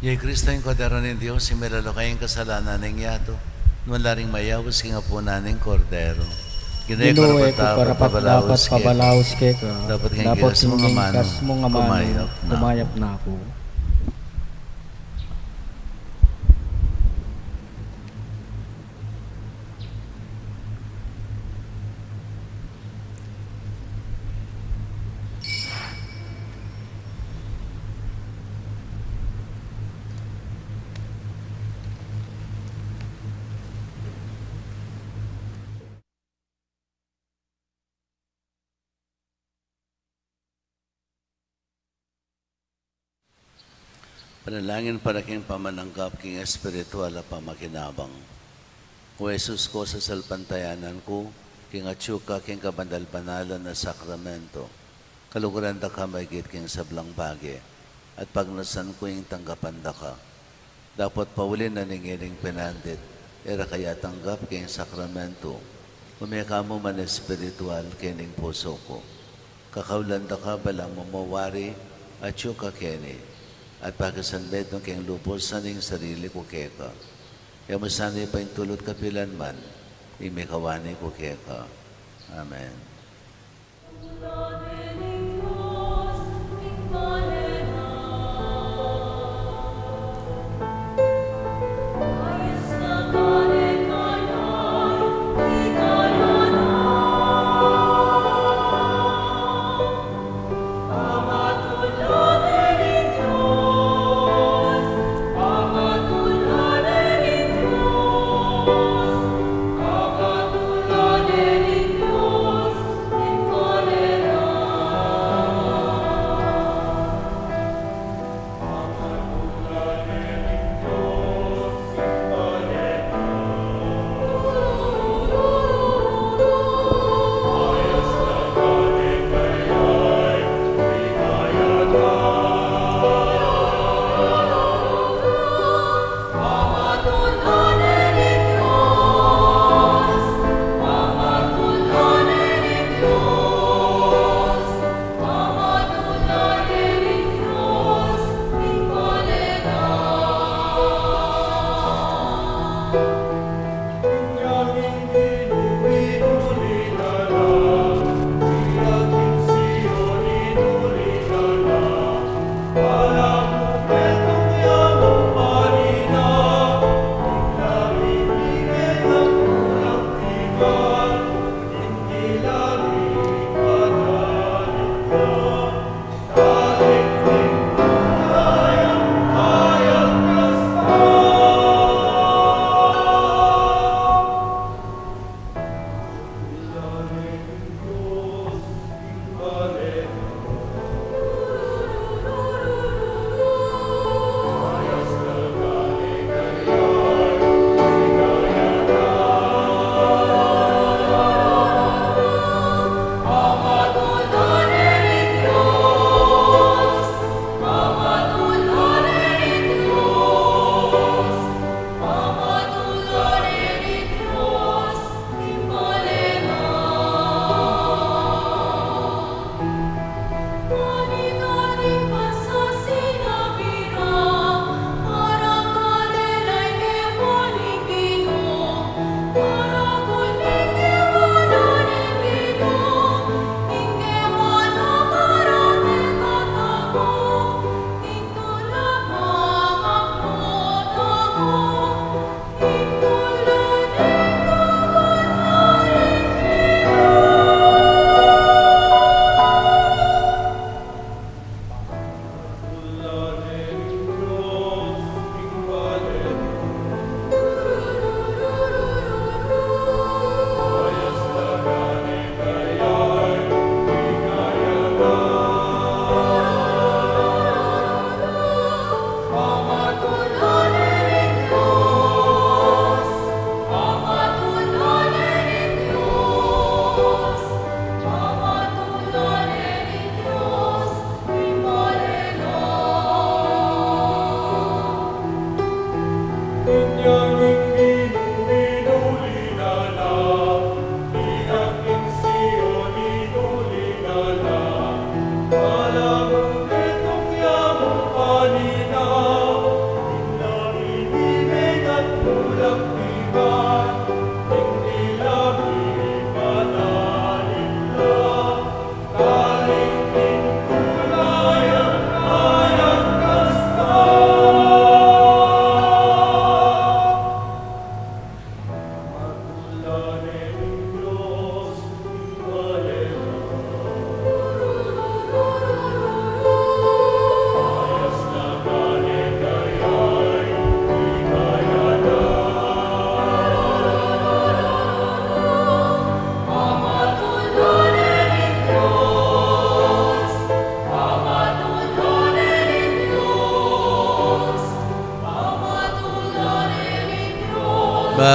Yay Kristo yung kodero ni Diyos, si melalo kayong kasalanan ng yato, nunlaring mayawas king apo naning kordero. Ginuwe ko para dapat pabalaos kay ka. Dapat Dapat kas mo nga mano, kas mo nga mano, kumayap na. kumayap na ako. Panalangin para king pamananggap king espiritual at pamakinabang. O Jesus ko sa salpantayanan ko, king atsyuka king kabandal-banalan na sakramento, kaluguran da ka maigit king sablang bagi, at pagnasan ko yung tanggapan da ka. Dapat paulin na ningiling pinandit, era kaya tanggap king sakramento, umika mo man espiritual kining puso ko. Kakaulan da ka balang mamawari, atsyuka kini, at pagkasanbed ng keng lupos sa ning sarili ko keka. Kaya masanay pa yung tulot kapilan man, imikawani ko keka. Amen. Amen.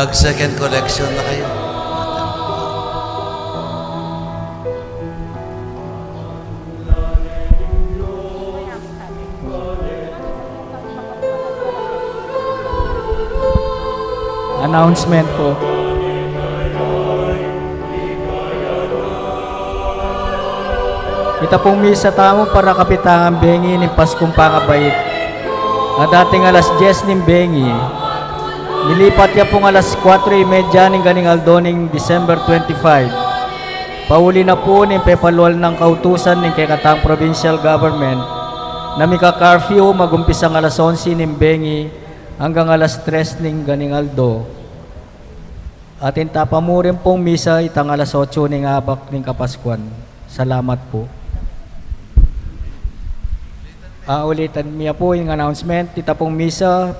Mag-second collection na kayo. Announcement po. Ita pong misa tamo para kapitangan bengi ni Paskong Pangabait. Na dating alas 10 ng bengi, nilipat niya pong alas 4:30 ng ganing aldoning December 25. Pauli na po ni pepalwal ng kautusan ng kekatang provincial government na mika-curfew magumpisang alas 11 ng bengi hanggang alas 3 ng ganing aldo. At intapamurin pong misa itang alas 8 ng abak ng Kapaskuan. Salamat po. Ulitan niya po yung announcement. Ita pong misa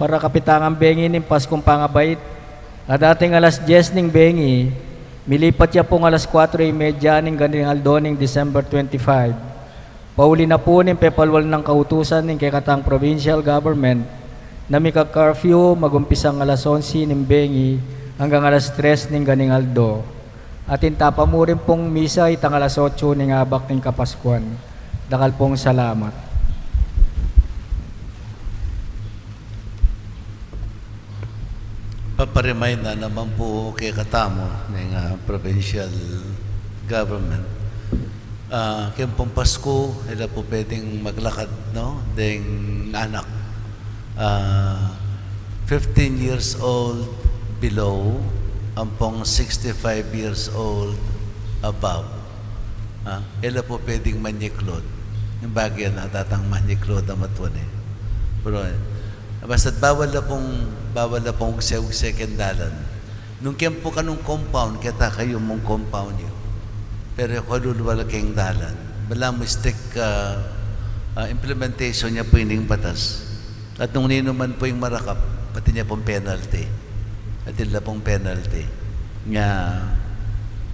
para kapitangan bengi ng Paskong Pangabait. At dating alas 10 ng bengi, milipat niya pong alas 4:30 ng ganing aldoning December 25. Pauli na po ng pepalwal ng kautusan ng kekatang provincial government na mika-curfew magumpisang alas 11 ng bengi hanggang alas 3 ng ganing aldo. At intapa mo rin pong misa itang alas 8 ng abak ng Kapaskuan. Dakal pong salamat. Paparemind na naman po kay katamo ng provincial government. Kaya pong Pasko, ila po pwedeng maglakad, no? Ding anak. 15 years old below, ang pong 65 years old above. Ila po pwedeng manyiklod. Yung bagay na tatang manyiklod ang matwan eh. Pero basta't bawal na pong second dalan. Nung kaya po kanong compound, kita kayo mong compound nyo. Pero kaluluwal kayong dalan. Wala mo strict implementation niya po yung batas. At nung nino man po yung marakap, pati niya pong penalty. At ila pong penalty. Nga,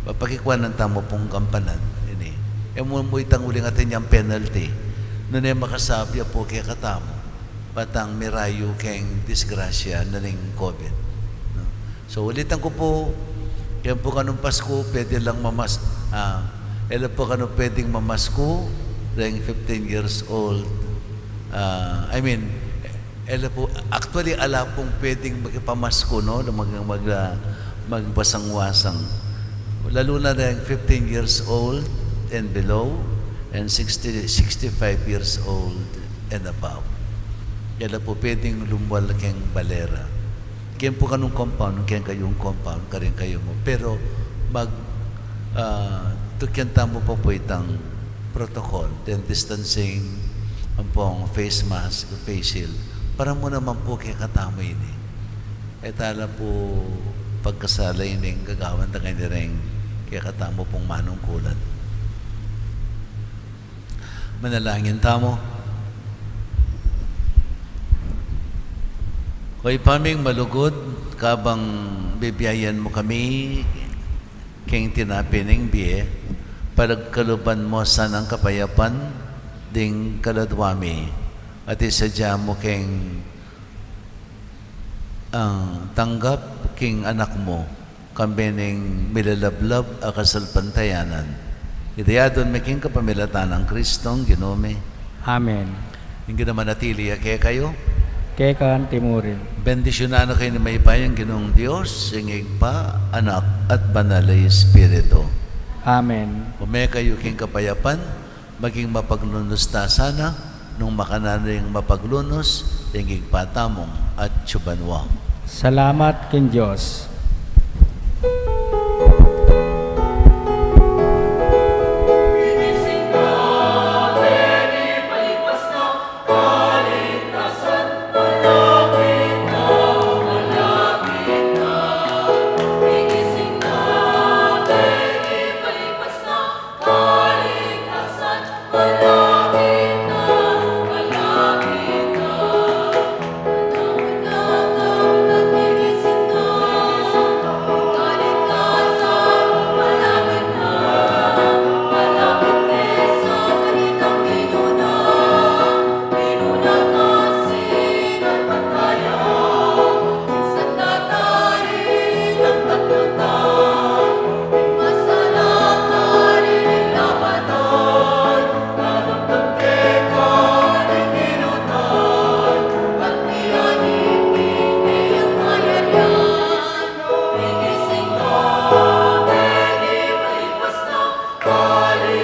papakikuha ng tamo pong kampanan. E mo itang uling atin niyang penalty. Noon ay makasabya po kaya katamo. Patang mirayo keng disgrasya na ng COVID. No? So, ulitan ko po, kaya po kanong Pasko, pwede lang ela po kanong pwedeng mamasko, ring 15 years old. Ela po, actually, ala pong pwedeng magpamasko, no? Magbasang-wasang. Lalo na ring 15 years old and below, and 65 years old and above. Kaya po pwedeng lumwal kayong balera. Kaya po kanong compound, kaya kayong compound, karin kayo mo. Pero tukyanta mo po itang protocol, then distancing, ang pong face mask, face shield. Para mo naman po kaya katamo yun eh. Tala po pagkasala yun yung gagawan na kayo rin kaya katamo pong manungkulan. Manalangin tamo. Kay paming malugod, kabang bibiyayan mo kami, keng tinapining biye, palagkaluban mo sanang kapayapan, ding kaladwami, at isadya mo keng tanggap king anak mo, kambining milalablab akasalpantayanan. Idayadon making kapamilatan ng Kristong Ginome. Amen. Hindi naman natili kaya kayo. Kekan Timurin. Bendisyonan na kayo ni may payang Ginoong Diyos, singig pa, anak, at banalay Espiritu. Amen. Umay kayo king kapayapan, maging mapaglunos ta sana, nung makanaring mapaglunos, singig patamong at tsubanwa. Salamat king Diyos. Alleluia.